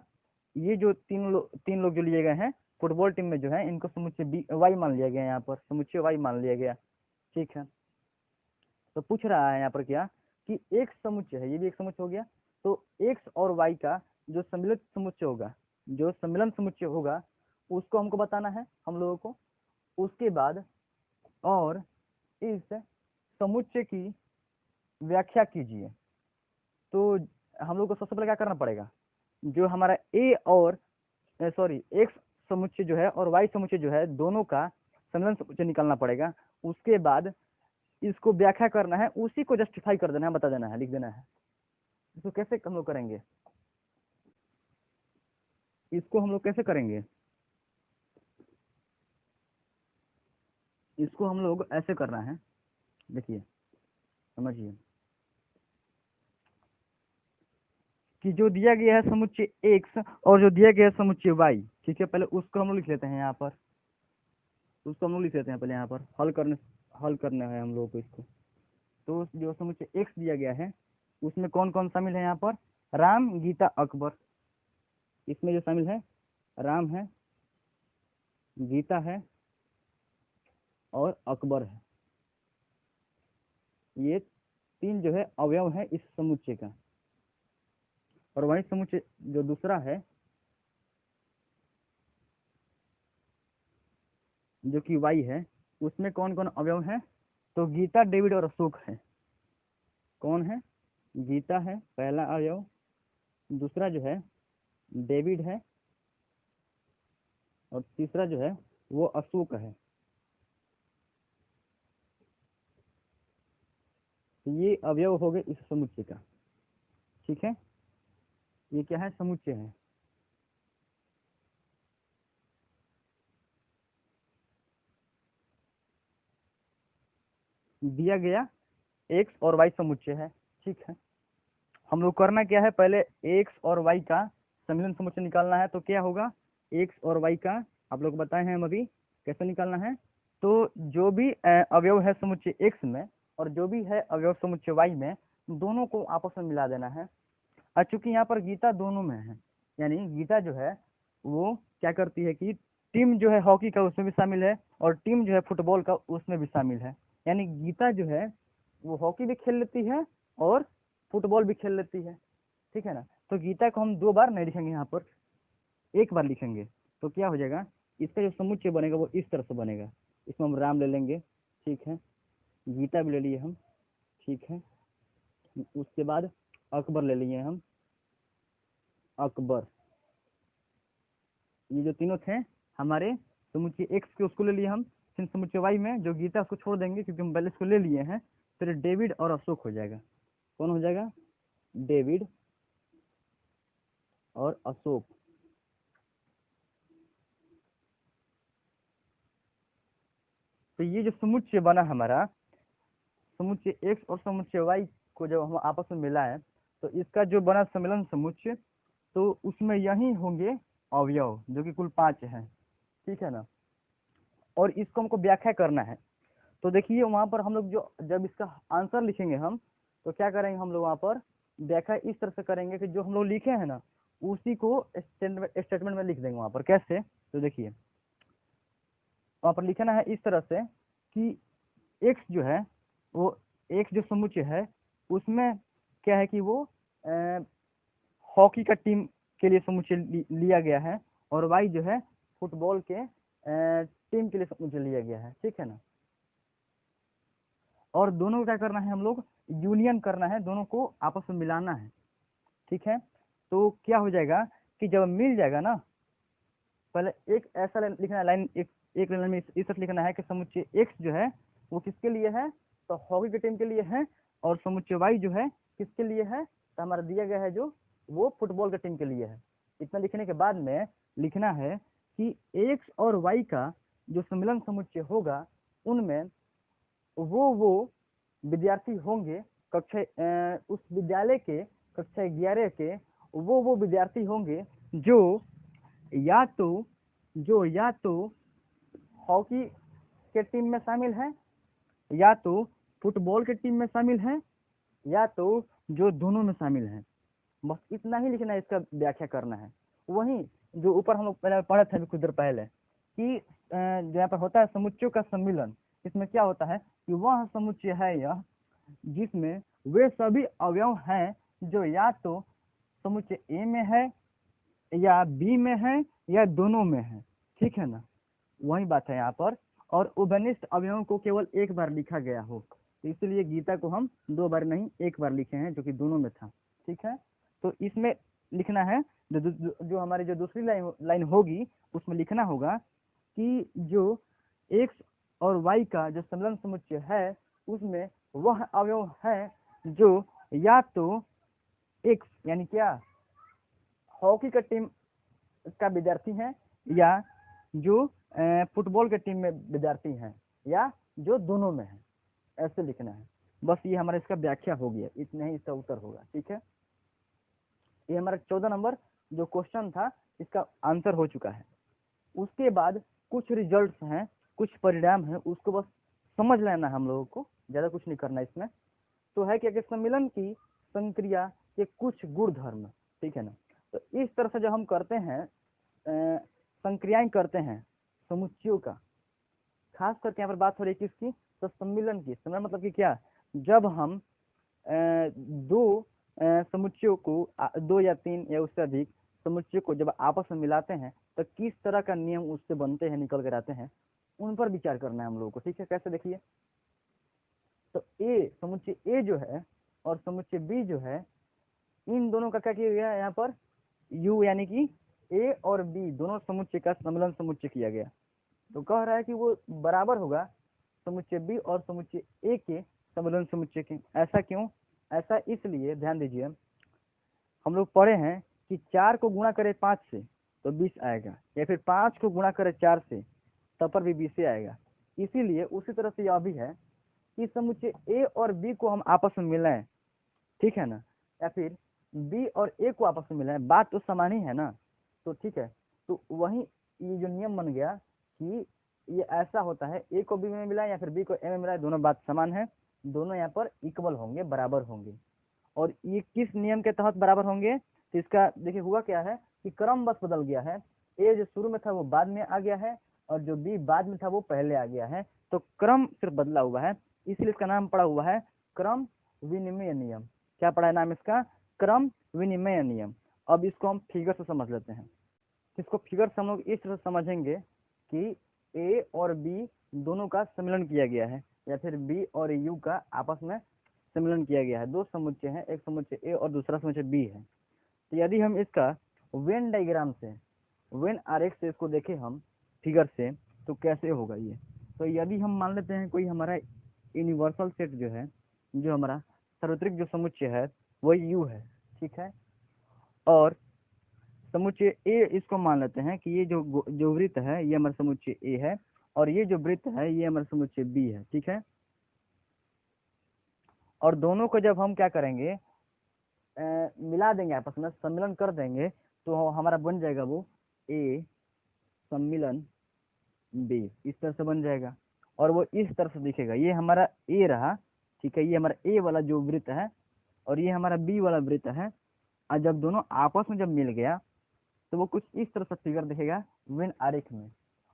Speaker 1: ये जो तीन लोग जो लिए गए हैं फुटबॉल टीम में जो है, इनको समुच्चय वाई मान लिया गया, यहाँ पर समुच्चय वाई मान लिया गया, ठीक है। तो पूछ रहा है यहाँ पर क्या कि एक समुच्चय है, ये भी एक समुच्चय हो गया, तो एक्स और वाई का जो सम्मिलित समुच्चय होगा, जो सम्मिलन समुच्चय होगा उसको हमको बताना है हम लोगों को। उसके बाद और इस समुच्चय की व्याख्या कीजिए। तो हम लोग को सबसे पहले क्या करना पड़ेगा, जो हमारा ए और एक्स समुच्चय जो है और वाई समुच्चय जो है दोनों का सम्मिलन समुच्चय निकालना पड़ेगा। उसके बाद इसको व्याख्या करना है, उसी को जस्टिफाई कर देना है, बता देना है, लिख देना है। इसको कैसे हम लोग करेंगे, इसको हम लोग कैसे करेंगे, इसको हम लोग ऐसे करना है, देखिए समझिए कि जो दिया गया है समुच्चय एक्स और जो दिया गया है समुच्चय वाई, ठीक है, पहले उसको हम लोग लिख लेते हैं यहाँ पर, उसको हम लोग लिख लेते हैं पहले यहाँ पर, हल करना है हम लोगों को इसको। तो जो समुच्चय एक्स दिया गया है उसमें कौन कौन शामिल है, यहाँ पर राम, गीता, अकबर, इसमें जो शामिल है राम है, गीता है और अकबर है, ये तीन जो है अवयव है इस समुच्चय का। और वही समुच्चय जो दूसरा है जो कि वाई है, उसमें कौन कौन अवयव है, तो गीता, डेविड और अशोक है। कौन है, गीता है पहला अवयव, दूसरा जो है डेविड है और तीसरा जो है वो अशोक है। तो ये अवयव हो गए इस समुच्चय का, ठीक है। ये क्या है, समुच्चय है। दिया गया एक्स और वाई समुच्चय है, ठीक है। हम लोग करना क्या है, पहले एक्स और वाई का सम्मिलन समुच्चय निकालना है। तो क्या होगा, एक्स और वाई का आप लोग बताए हैं हम अभी कैसे निकालना है। तो जो भी अवयव है समुच्चय एक्स में और जो भी है अवयव समुच्चय वाई में, दोनों को आपस में मिला देना है। और चूंकि यहाँ पर गीता दोनों में है, यानी गीता जो है वो क्या करती है कि टीम जो है हॉकी का उसमें भी शामिल है और टीम जो है फुटबॉल का उसमें भी शामिल है। यानी गीता जो है वो हॉकी भी खेल लेती है और फुटबॉल भी खेल लेती है, ठीक है ना। तो गीता को हम 2 बार नहीं लिखेंगे, यहाँ पर एक बार लिखेंगे। तो क्या हो जाएगा, इसका जो समुच्चय बनेगा वो इस तरह से बनेगा। इसमें हम राम ले लेंगे, ठीक है, गीता भी ले लिए हम, ठीक है। उसके बाद अकबर ले लिए हम, अकबर, ये जो तीनों थे हमारे समुच्चय एक्स के, उसको ले लिए हम। फिर समुच्चय वाई में जो गीता उसको छोड़ देंगे क्योंकि हम पहले इसको ले लिए हैं। फिर डेविड और अशोक हो जाएगा। कौन हो जाएगा? डेविड और अशोक। तो ये जो समुच्चय बना हमारा, समुच्चय एक्स और समुच्चय वाई को जब हम आपस में मिलाएं तो इसका जो बना सम्मिलन समुच्चय, तो उसमें यही होंगे अवयव जो कि कुल 5 हैं, ठीक है ना। और इसको हमको व्याख्या करना है। तो देखिए वहां पर हम लोग जो जब इसका आंसर लिखेंगे हम, तो क्या करेंगे हम लोग वहां पर व्याख्या इस तरह से करेंगे कि जो हम लोग लिखे हैं ना उसी को स्टेटमेंट में लिख देंगे वहां पर। कैसे? तो देखिए वहां पर लिखना है इस तरह से कि एक्स जो है वो, एक्स जो समुच्चय है उसमें क्या है कि वो हॉकी का टीम के लिए समुच्चय लिया गया है, और वाई जो है फुटबॉल के टीम के लिए समुच्चय लिया गया है, ठीक है ना। और दोनों को क्या करना है, हम लोग यूनियन करना है, दोनों को आपस में मिलाना है, ठीक है। तो क्या हो जाएगा कि जब मिल जाएगा ना, पहले एक ऐसा लिखना है लाइन, एक लाइन में इस तरह लिखना है कि समुच्चय एक्स जो है वो किसके लिए है, तो हॉकी की टीम के लिए है, और समुच्चय वाई जो है किसके लिए है, तो हमारा दिया गया है जो वो फुटबॉल की टीम के लिए है। इतना लिखने के बाद में लिखना है कि एक्स और वाई का जो सम्मिलन समुच्चय होगा उनमें वो विद्यार्थी होंगे कक्षा उस विद्यालय के कक्षा 11 के वो विद्यार्थी होंगे जो या तो हॉकी के टीम में शामिल है, या तो फुटबॉल के टीम में शामिल है, या तो जो दोनों में शामिल है। बस इतना ही लिखना है, इसका व्याख्या करना है। वहीं जो ऊपर हम लोग पहले पढ़े थे कुछ देर पहले कि जहाँ पर होता है समुच्चयों का सम्मिलन, इसमें क्या होता है कि वह समुच्चय है यह जिसमें वे सभी अवयव हैं जो या तो समुच्चय ए में है, या बी में है, या दोनों में है, ठीक है ना। वही बात है यहाँ पर। और उभयनिष्ठ अवयवों को केवल एक बार लिखा गया हो, तो इसलिए गीता को हम 2 बार नहीं 1 बार लिखे हैं, जो कि दोनों में था, ठीक है। तो इसमें लिखना है जो हमारी जो दूसरी लाइन होगी उसमें लिखना होगा कि जो एक्स और वाई का जो सम्मिलन समुच्चय है उसमें वह अवयव है जो या तो एक्स यानी क्या हॉकी का टीम का विद्यार्थी है, या जो फुटबॉल के टीम में विद्यार्थी हैं, या जो दोनों में है, ऐसे लिखना है। बस ये हमारा इसका व्याख्या हो गया, इतना ही इसका उत्तर होगा, ठीक है। ये हमारा 14 नंबर जो क्वेश्चन था इसका आंसर हो चुका है। उसके बाद कुछ रिजल्ट्स हैं, कुछ परिणाम हैं, उसको बस समझ लेना है हम लोगों को, ज्यादा कुछ नहीं करना इसमें। तो है कि सम्मिलन की संक्रिया के कुछ गुण धर्म, ठीक है ना। तो इस तरह से जब हम करते हैं संक्रियाएं करते हैं समुच्चयों का, खास करके यहाँ पर बात हो रही है किसकी, तो सम्मिलन की। सम्मिलन मतलब कि क्या, जब हम दो समुच्चयों को 2 या 3 या उससे अधिक समुच्चयों को जब आपस में मिलाते हैं तो किस तरह का नियम उससे बनते हैं, निकल कर आते हैं, उन पर विचार करना है हम लोगों को, ठीक है। कैसे देखिए, तो ए समुच्चय ए जो है और समुच्चय बी जो है, इन दोनों का क्या किया गया है यहाँ पर, यू यानी कि ए और बी दोनों समुच्चय का सम्मिलन समुच्चय किया गया। तो कह रहा है कि वो बराबर होगा समुच्चय बी और समुच्चय ए के सम्मिलन समुच्चय के। ऐसा क्यों? ऐसा इसलिए, ध्यान दीजिए, हम लोग पढ़े हैं कि 4 को गुणा करें 5 से तो 20 आएगा, या फिर 5 को गुणा करें 4 से तब पर भी 20 आएगा। इसीलिए उसी तरह से यह भी है कि समुच्चय ए और बी को हम आपस में मिलाएं, ठीक है ना, या फिर बी और ए को आपस में मिलाएं, बात तो समान ही है ना, तो ठीक है। तो वही ये जो नियम बन गया कि ये ऐसा होता है, ए को बी में मिलाएं या फिर बी को ए में मिलाएं, दोनों बात समान है, दोनों यहाँ पर इक्वल होंगे, बराबर होंगे। और ये किस नियम के तहत बराबर होंगे, तो इसका देखिए हुआ क्या है कि क्रम बस बदल गया है। ए जो शुरू में था वो बाद में आ गया है, और जो बी बाद में था वो पहले आ गया है, तो क्रम सिर्फ बदला हुआ है, इसलिए इसका नाम पड़ा हुआ है क्रम विनिमय नियम। क्या पड़ा है नाम इसका? क्रम विनिमय नियम। अब इसको हम फिगर से समझ लेते हैं। इसको फिगर से हम लोग इस तरह समझेंगे कि ए और बी दोनों का सम्मिलन किया गया है, या फिर बी और यू का आपस में सम्मिलन किया गया है। दो समुच्चय हैं, एक समुच्चय ए और दूसरा समुच्चय बी है। तो यदि हम इसका वेन डायग्राम से, वेन आरेख से इसको देखें हम फिगर से, तो कैसे होगा ये। तो यदि हम मान लेते हैं कोई हमारा यूनिवर्सल सेट जो है, जो हमारा सार्वत्रिक जो समुच्चय है वो यू है, ठीक है, और समुच्चय ए इसको मान लेते हैं कि ये जो वृत्त है ये हमारा समुच्चय ए है, और ये जो वृत्त है ये हमारा समुच्चय बी है, ठीक है। और दोनों को जब हम क्या करेंगे, मिला देंगे, आपस में सम्मिलन कर देंगे, तो हमारा बन जाएगा वो ए सम्मिलन बी, इस तरह से बन जाएगा। और वो इस तरह से दिखेगा, ये हमारा ए रहा, ठीक है, ये हमारा ए वाला जो वृत्त है और ये हमारा बी वाला वृत्त है। और जब दोनों आपस में जब मिल गया तो वो कुछ इस तरह से फिगर दिखेगा वेन आरेख में।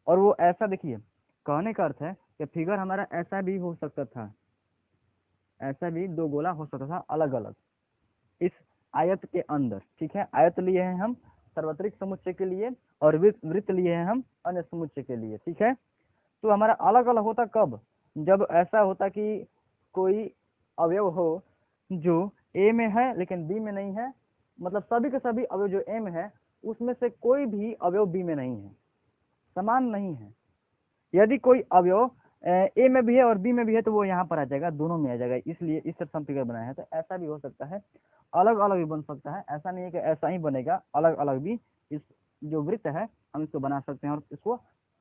Speaker 1: और वो ऐसा, देखिए कहने का अर्थ है कि फिगर हमारा ऐसा भी हो सकता था, ऐसा भी दो गोला हो सकता था अलग अलग इस आयत के अंदर, ठीक है। आयत लिए हैं हम सार्वत्रिक समुच्चय के लिए और वृत्त लिए हैं हम अन्य समुच्चय के लिए, ठीक है। तो हमारा अलग अलग होता कब, जब ऐसा होता कि कोई अवयव हो जो ए में है लेकिन बी में नहीं है, मतलब सभी के सभी अवयव जो ए में है उसमें से कोई भी अवयव बी में नहीं है, समान नहीं है। यदि कोई अवयव ए में भी है और बी में भी है तो वो यहाँ पर आ जाएगा, दोनों में आ जाएगा, इसलिए इस तरह से हम फिगर बनाए हैं। तो ऐसा भी हो सकता है, अलग अलग भी बन सकता है, ऐसा नहीं है कि ऐसा ही बनेगा, अलग अलग भी इस जो वृत्त है हम इसको बना सकते हैं। और इसको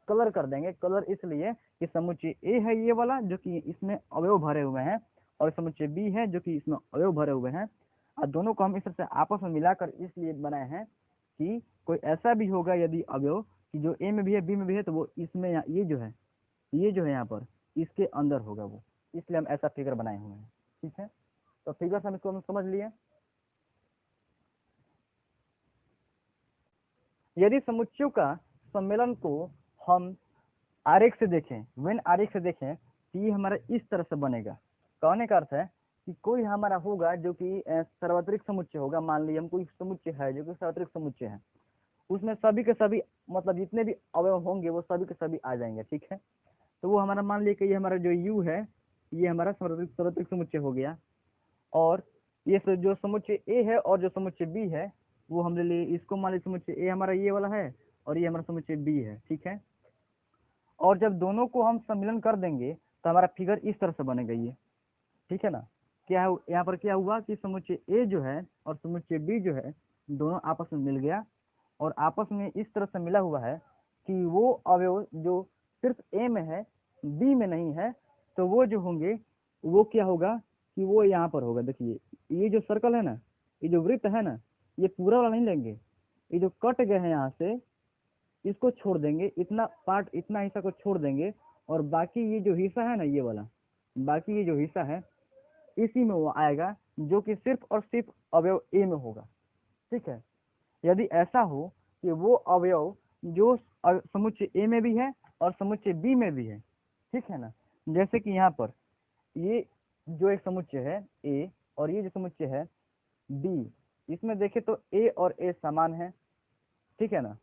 Speaker 1: कलर कर देंगे, कलर इसलिए कि समुच्चय ए है ये वाला जो कि इसमें अवयव भरे हुए हैं, और समुच्चय बी है जो कि इसमें अवयव भरे हुए हैं, और दोनों को हम इस तरह से आपस में मिलाकर इसलिए बनाए हैं कि कोई ऐसा भी होगा यदि अवयव कि जो ए में भी है बी में भी है तो वो इसमें ये जो है यहाँ पर इसके अंदर होगा वो, इसलिए हम ऐसा फिगर बनाए हुए हैं, ठीक है। तो फिगर से हम इसको समझ लिए। यदि समुच्चयों का सम्मेलन को हम आरेख से देखें, वेन आरेख से देखें, तो ये हमारा इस तरह से बनेगा। कहने का अर्थ है कि कोई हमारा होगा जो कि सार्वत्रिक समुच्चय होगा, मान लीजिए हम कोई समुच्चय है जो कि सार्वत्रिक समुच्चय है, उसमें सभी के सभी मतलब जितने भी अवयव होंगे वो सभी के सभी आ जाएंगे, ठीक है। तो वो हमारा मान लिया कि ये हमारा जो यू है ये हमारा सार्वत्रिक समुच्चय हो गया, और ये जो समुच्चय ए है और जो समुच्चय बी है वो हम ले लिए, इसको मान लीजिए समुच्चय ए हमारा ये वाला है और ये हमारा समुच्चय बी है, ठीक है। और जब दोनों को हम सम्मिलन कर देंगे तो हमारा फिगर इस तरह से बनेगा ये, ठीक है ना। क्या है यहाँ पर, क्या हुआ कि समुच्चय ए जो है और समुच्चय बी जो है दोनों आपस में मिल गया, और आपस में इस तरह से मिला हुआ है कि वो अवयव जो सिर्फ ए में है बी में नहीं है, तो वो जो होंगे वो क्या होगा कि वो यहाँ पर होगा। देखिए ये जो सर्कल है ना, ये जो वृत्त है ना, ये पूरा वाला नहीं लेंगे, ये जो कट गए हैं यहाँ से इसको छोड़ देंगे, इतना पार्ट इतना हिस्सा को छोड़ देंगे, और बाकी ये जो हिस्सा है ना ये वाला, बाकी ये जो हिस्सा है इसी में वो आएगा जो कि सिर्फ और सिर्फ अवयव ए में होगा, ठीक है। यदि ऐसा हो कि वो अवयव जो समुच्चय ए में भी है और समुच्चय बी में भी है, ठीक है ना, जैसे कि यहाँ पर ये जो एक समुच्चय है ए और ये जो समुच्चय है बी, इसमें देखे तो ए और ए समान है, ठीक है ना,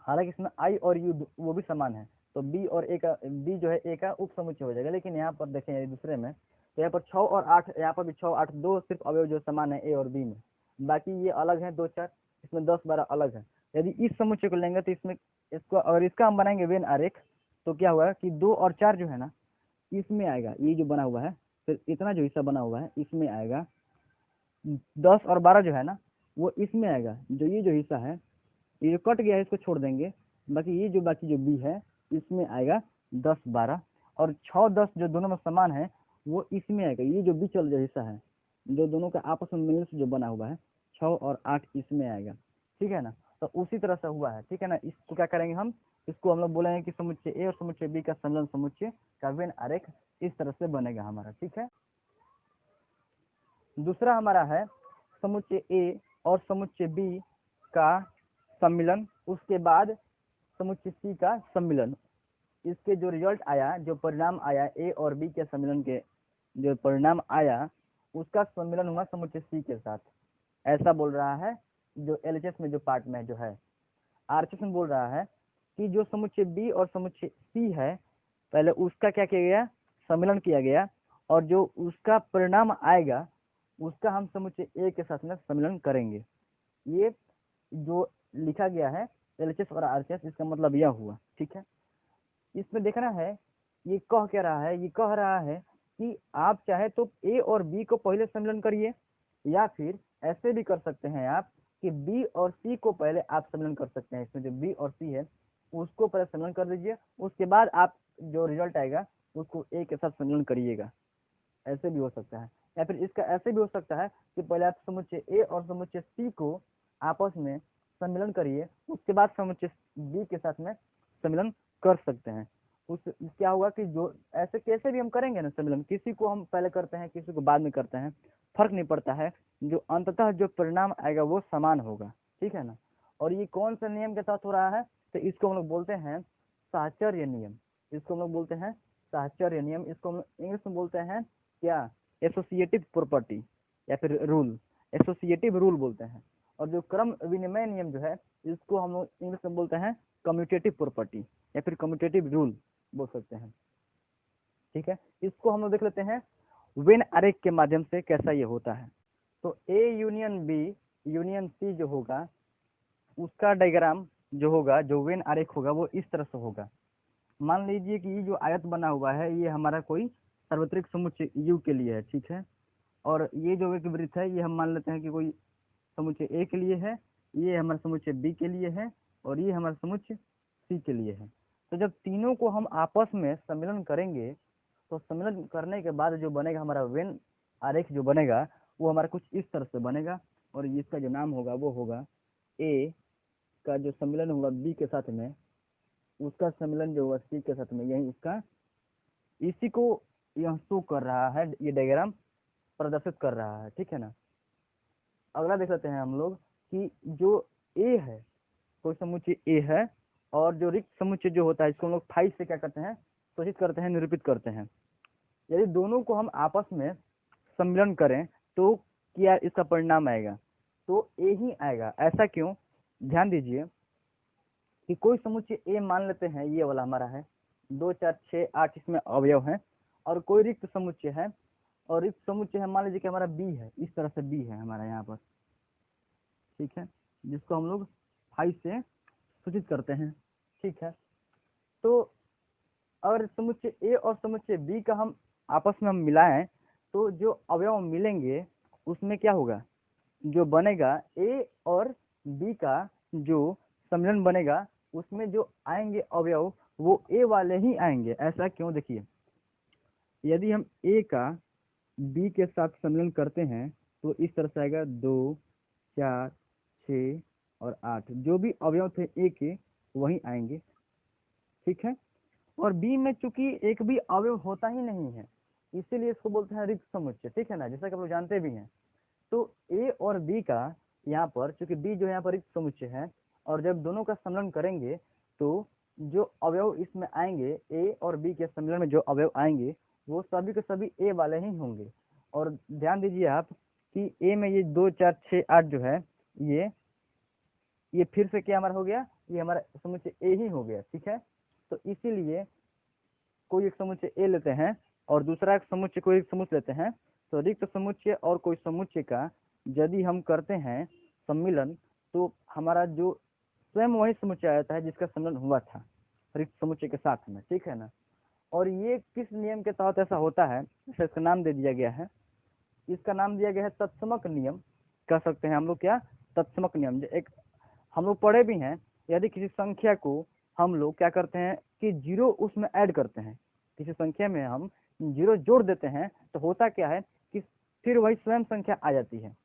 Speaker 1: हालांकि इसमें आई और यू वो भी समान है, तो बी और ए का, बी जो है ए का उप समुच्चय हो जाएगा। लेकिन यहाँ पर देखें दूसरे में, तो यहाँ पर 6 और 8, यहाँ पर भी 6 8 दो सिर्फ अवयव जो समान है ए और बी में, बाकी ये अलग है 2 4, इसमें 10 12 अलग है। यदि इस समुच्चय को लेंगे तो इसमें इसको अगर इसका हम बनाएंगे वेन आरेख, तो क्या हुआ कि 2 और 4 जो है ना इसमें आएगा, ये जो बना हुआ है, फिर इतना जो हिस्सा बना हुआ है इसमें आएगा, 10 और 12 जो है ना वो इसमें आएगा, जो ये जो हिस्सा है ये जो कट गया है इसको छोड़ देंगे, बाकी ये जो बाकी जो बी है इसमें आएगा 10 12, और 6 10 जो दोनों में समान है वो इसमें आएगा, ये जो बीच वाला जो हिस्सा है जो दोनों का आपस में मिलने से जो बना हुआ है 6 और 8 इसमें आएगा, ठीक है ना। तो उसी तरह से हुआ है, ठीक है ना। इसको क्या करेंगे हम, इसको हम लोग बोलेंगे कि समुच्चय ए और समुच्चय बी का सम्मिलन समुच्चय का वेन आरेख इस तरह से बनेगा हमारा, ठीक है। दूसरा हमारा है समुच्चय ए और समुच्चय बी का सम्मिलन, उसके बाद समुच्चय सी का सम्मिलन। इसके जो रिजल्ट आया, जो परिणाम आया ए और बी के सम्मिलन के जो परिणाम आया उसका सम्मिलन हुआ समुच्चय सी के साथ, ऐसा बोल रहा है जो एलएचएस में जो पार्ट में जो है। आरएचएस में बोल रहा है कि जो समुच्चय बी और समुच्चय सी है पहले उसका क्या किया गया, सम्मिलन किया गया, और जो उसका परिणाम आएगा उसका हम समुच्चय ए के साथ में सम्मिलन करेंगे। ये जो लिखा गया है एलएचएस और आरएचएस, इसका मतलब यह हुआ। ठीक है, इसमें देखना है ये कह क्या रहा है, ये कह रहा है कि आप चाहे तो ए और बी को पहले सम्मिलन करिए, या फिर ऐसे भी कर सकते हैं आप कि बी और सी को पहले आप सम्मिलन कर सकते हैं। इसमें जो बी और सी है उसको पहले सम्मिलन कर दीजिए, उसके बाद आप जो रिजल्ट आएगा उसको ए के साथ सम्मिलन करिएगा। ऐसे भी हो सकता है, या फिर इसका ऐसे भी हो सकता है कि पहले आप समुच्चय ए और समुच्चय सी को आपस में सम्मिलन करिए, उसके बाद समुच्चय बी के साथ में सम्मिलन कर सकते हैं। उस क्या होगा कि जो ऐसे कैसे भी हम करेंगे ना सम्मिलन, किसी को हम पहले करते हैं किसी को बाद में करते हैं, फर्क नहीं पड़ता है, जो अंततः जो परिणाम आएगा वो समान होगा। ठीक है ना। और ये कौन सा नियम के साथ हो रहा है, तो इसको हम लोग बोलते हैं साहचर्य नियम। इसको हम लोग बोलते हैं साहचर्य नियम। इसको हम इंग्लिश में बोलते हैं क्या, एसोसिएटिव प्रॉपर्टी या फिर रूल, एसोसिएटिव रूल बोलते हैं। और जो क्रम विनिमय नियम जो है इसको हम लोग इंग्लिश में बोलते हैं कम्यूटेटिव प्रॉपर्टी या फिर कम्यूटेटिव रूल बोल सकते हैं। ठीक है, इसको हम लोग देख लेते हैं वेन आरेख के माध्यम से कैसा ये होता है। तो A union B union C जो होगा उसका डायग्राम जो होगा, जो वेन आरेख होगा वो इस तरह से होगा। मान लीजिए कि ये जो आयत बना हुआ है ये हमारा कोई सार्वत्रिक समुच्चय यू के लिए है। ठीक है, और ये जो एक वृत्त है ये हम मान लेते हैं कि कोई समुच्चय ए के लिए है, ये हमारा समुच्चय बी के लिए है, और ये हमारा समुच्चय सी के लिए है। तो जब तीनों को हम आपस में सम्मिलन करेंगे तो सम्मिलन करने के बाद जो बनेगा हमारा वेन आरेख जो बनेगा वो हमारा कुछ इस तरह से बनेगा। और इसका जो नाम होगा वो होगा ए का जो सम्मिलन होगा बी के साथ में, उसका सम्मिलन जो होगा सी के साथ में, यही इसका, इसी को यह शो कर रहा है, ये डायग्राम प्रदर्शित कर रहा है। ठीक है ना। अगला देख लेते हैं हम लोग कि जो ए है, कोई समुच्चय ए है, और जो रिक्त समुच्चय जो होता है इसको हम लोग फाइव से क्या करते हैं, सूचित करते हैं, निरूपित करते हैं। यदि दोनों को हम आपस में सम्मिलन करें तो क्या इसका परिणाम आएगा, तो ए ही आएगा। ऐसा क्यों, ध्यान दीजिए कि कोई समुच्चय ए मान लेते हैं, ये वाला हमारा है 2 4 6 8 इसमें अवयव है, और कोई रिक्त समुच्चय है, और रिक्त समुच्चय है मान लीजिए कि हमारा बी है, इस तरह से बी है हमारा यहाँ पर। ठीक है, जिसको हम लोग 5 से सूचित करते हैं। ठीक है, तो अगर समुच्चय ए और समुच्चय बी का हम आपस में हम मिलाएं तो जो अवयव मिलेंगे उसमें क्या होगा, जो बनेगा ए और बी का जो सम्मिलन बनेगा उसमें जो आएंगे अवयव वो ए वाले ही आएंगे। ऐसा क्यों, देखिए यदि हम ए का बी के साथ सम्मिलन करते हैं तो इस तरह से आएगा 2 4 6 और 8, जो भी अवयव थे ए के वही आएंगे। ठीक है, और बी में चूंकि एक भी अवयव होता ही नहीं है इसीलिए इसको बोलते हैं रिक्त समुच्चय। ठीक है ना, जैसा कि आप लोग जानते भी हैं। तो ए और बी का यहाँ पर, चूंकि बी जो यहाँ पर रिक्त समुच्चय है, और जब दोनों का सम्मिलन करेंगे तो जो अवयव इसमें आएंगे ए और बी के सम्मिलन में जो अवयव आएंगे वो सभी के सभी ए वाले ही होंगे। और ध्यान दीजिए आप कि ए में ये 2 4 6 8 जो है ये फिर से क्या हमारा हो गया, ये हमारा समुच्चय ए ही हो गया। ठीक है, तो इसीलिए कोई एक समुच्चय ए लेते हैं और दूसरा एक समुच्चय कोई एक समुच्चय लेते हैं, तो रिक्त समुच्चय और कोई समुच्चय का यदि हम करते हैं सम्मिलन तो हमारा जो स्वयं वही समुच्चय आता है जिसका सम्मिलन हुआ था रिक्त समुच्चय के साथ में। ठीक है ना। और ये किस नियम के तहत ऐसा होता है, इसका नाम दे दिया गया है, इसका नाम दिया गया है तत्समक नियम। कह सकते हैं हम लोग क्या, तत्समक नियम। एक हम लोग पढ़े भी हैं, यदि किसी संख्या को हम लोग क्या करते हैं कि जीरो उसमें ऐड करते हैं, किसी संख्या में हम जीरो जोड़ देते हैं तो होता क्या है कि फिर वही स्वयं संख्या आ जाती है।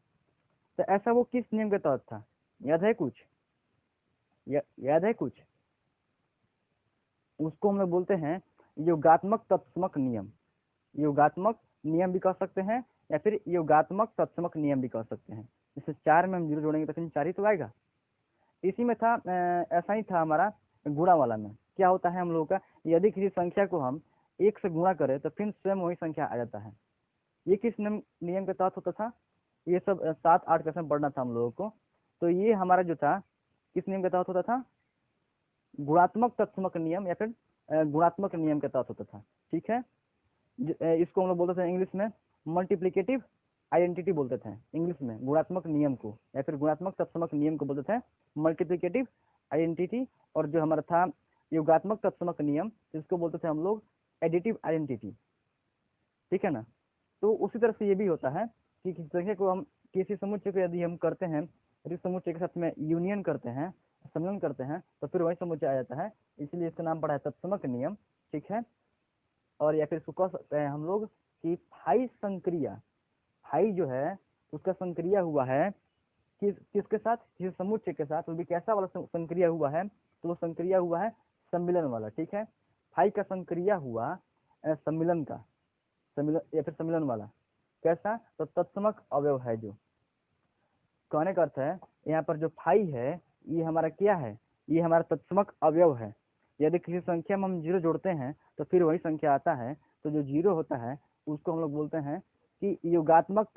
Speaker 1: तो ऐसा वो किस नियम के तहत था, याद है कुछ, याद है कुछ? उसको हम लोग बोलते हैं योगात्मक तत्समक नियम। योगात्मक नियम भी कह सकते हैं या फिर योगात्मक तत्समक नियम भी कह सकते हैं। जैसे 4 में हम जीरो जोड़ेंगे तो फिर 4 ही तो आएगा। इसी में था ऐसा ही था हमारा गुणा वाला में। क्या होता है हम लोगों का, यदि किसी संख्या को हम 1 से गुणा करें तो फिर स्वयं वही संख्या आ जाता है। ये किस नियम के तहत होता था, ये सब 7 8 क्वेश्चन पढ़ना था हम लोगों को। तो ये हमारा जो था किस नियम के तहत होता था, गुणात्मक तत्समक नियम या फिर गुणात्मक नियम के तहत होता था। ठीक है, इसको हम लोग बोलते थे इंग्लिश में मल्टीप्लिकेटिव आइडेंटिटी बोलते थे इंग्लिश में, गुणात्मक नियम को या फिर गुणात्मक तत्समक नियम को बोलते थे मल्टीप्लिकेटिव आइडेंटिटी। और जो हमारा था योगात्मक तत्समक नियम, इसको बोलते थे हम लोग एडिटिव आइडेंटिटी, ठीक है ना। तो उसी तरह से ये भी होता है कि किसी संख्या को हम किसी समुच्चय को यदि हम करते हैं, यदि समुच्चय के साथ में यूनियन करते हैं, सम्मिलन करते हैं, तो फिर वही समुच्चय आ जाता है, इसलिए इसका नाम पड़ा है तत्समक नियम, ठीक है। और या फिर इसको कह सकते हैं हम लोग कि फाई संक्रिया, फाई जो है उसका संक्रिया हुआ है किसके साथ, किसी समुच्चय के साथ, वो भी कैसा वाला संक्रिया हुआ है, तो वो संक्रिया हुआ है सम्मिलन वाला, ठीक है। फाई का संक्रिया हुआ सम्मिलन का, सम्मिलन या फिर सम्मिलन वाला कैसा, तो तत्समक अवयव है। जो कहने का अर्थ है यहाँ पर जो फाई है ये हमारा क्या है, ये हमारा तत्समक अवयव है। यदि किसी संख्या में हम जीरो जोड़ते हैं तो फिर वही संख्या आता है, तो जो जीरो होता है उसको हम लोग बोलते हैं कि योगात्मक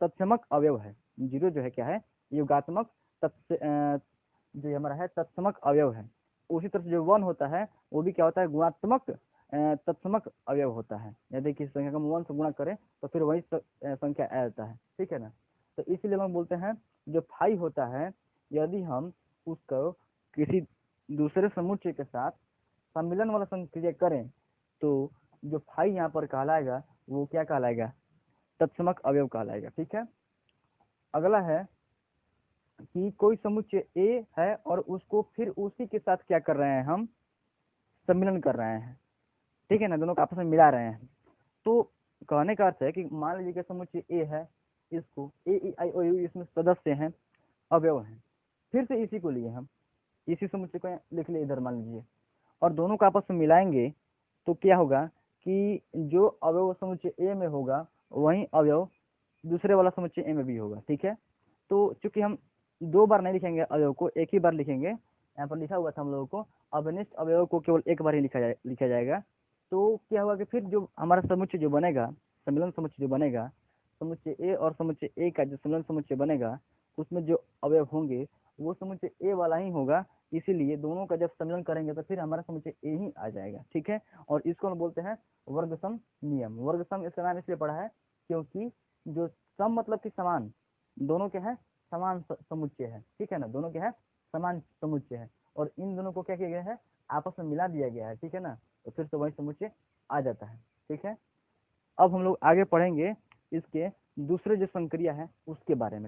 Speaker 1: तत्समक अवयव है। जीरो जो है क्या है, योगात्मक जो हमारा है तत्समक अवयव है। उसी तरह से जो वन होता है वो भी क्या होता है, गुणात्मक तत्समक अवयव होता है। यदि किसी संख्या को 1 से गुणा करें तो फिर वही संख्या आ जाता है, ठीक है ना। तो इसलिए हम बोलते हैं जो फाई होता है, यदि हम उसको किसी दूसरे समुच्चय के साथ सम्मिलन वाला संक्रिया करें तो जो फाई यहाँ पर कहलाएगा वो क्या कहलाएगा, तत्समक अवयव कहलाएगा, ठीक है। अगला है कि कोई समुच्चय ए है और उसको फिर उसी के साथ क्या कर रहे हैं, हम सम्मिलन कर रहे हैं, ठीक है ना, दोनों को आपस में मिला रहे हैं। तो कहने का अर्थ है कि मान लीजिए कि समुच्चय ए है, इसको ए ई आई ओ यू इसमें सदस्य हैं, अवयव हैं, फिर से इसी को लिए हम इसी समुच्चय को लिख लिए इधर मान लीजिए, और दोनों को आपस में मिलाएंगे तो क्या होगा कि जो अवयव समुच्चय ए में होगा वही अवयव दूसरे वाला समुच्चय ए में भी होगा, ठीक है। तो चूंकि हम 2 बार नहीं लिखेंगे अवयव को, एक ही बार लिखेंगे, यहाँ पर लिखा हुआ था हम लोगों को अवनिष्ठ अवयव को केवल एक बार ही लिखा जाएगा। तो क्या होगा कि फिर जो हमारा समुच्चय जो बनेगा, सम्मिलन समुच्चय जो बनेगा, समुच्चय ए और समुच्चय ए का जो सम्मिलन समुच्चय बनेगा उसमें जो अवयव होंगे वो समुच्चय ए वाला ही होगा, इसीलिए दोनों का जब सम्मिलन करेंगे तो फिर हमारा समुच्चय ए ही आ जाएगा, ठीक है। और इसको हम बोलते हैं वर्गसम नियम। वर्गसम इसका नाम इसलिए पड़ा है क्योंकि जो सम मतलब कि समान, दोनों के है समान समुच्चय है, ठीक है ना, दोनों के है समान समुच्चय है, और इन दोनों को क्या किया गया है, आपस में मिला दिया गया है, ठीक है ना, तो फिर से वही समुच्चय आ जाता है, ठीक है। अब हम लोग आगे पढ़ेंगे इसके दूसरे जो संक्रिया है उसके बारे में।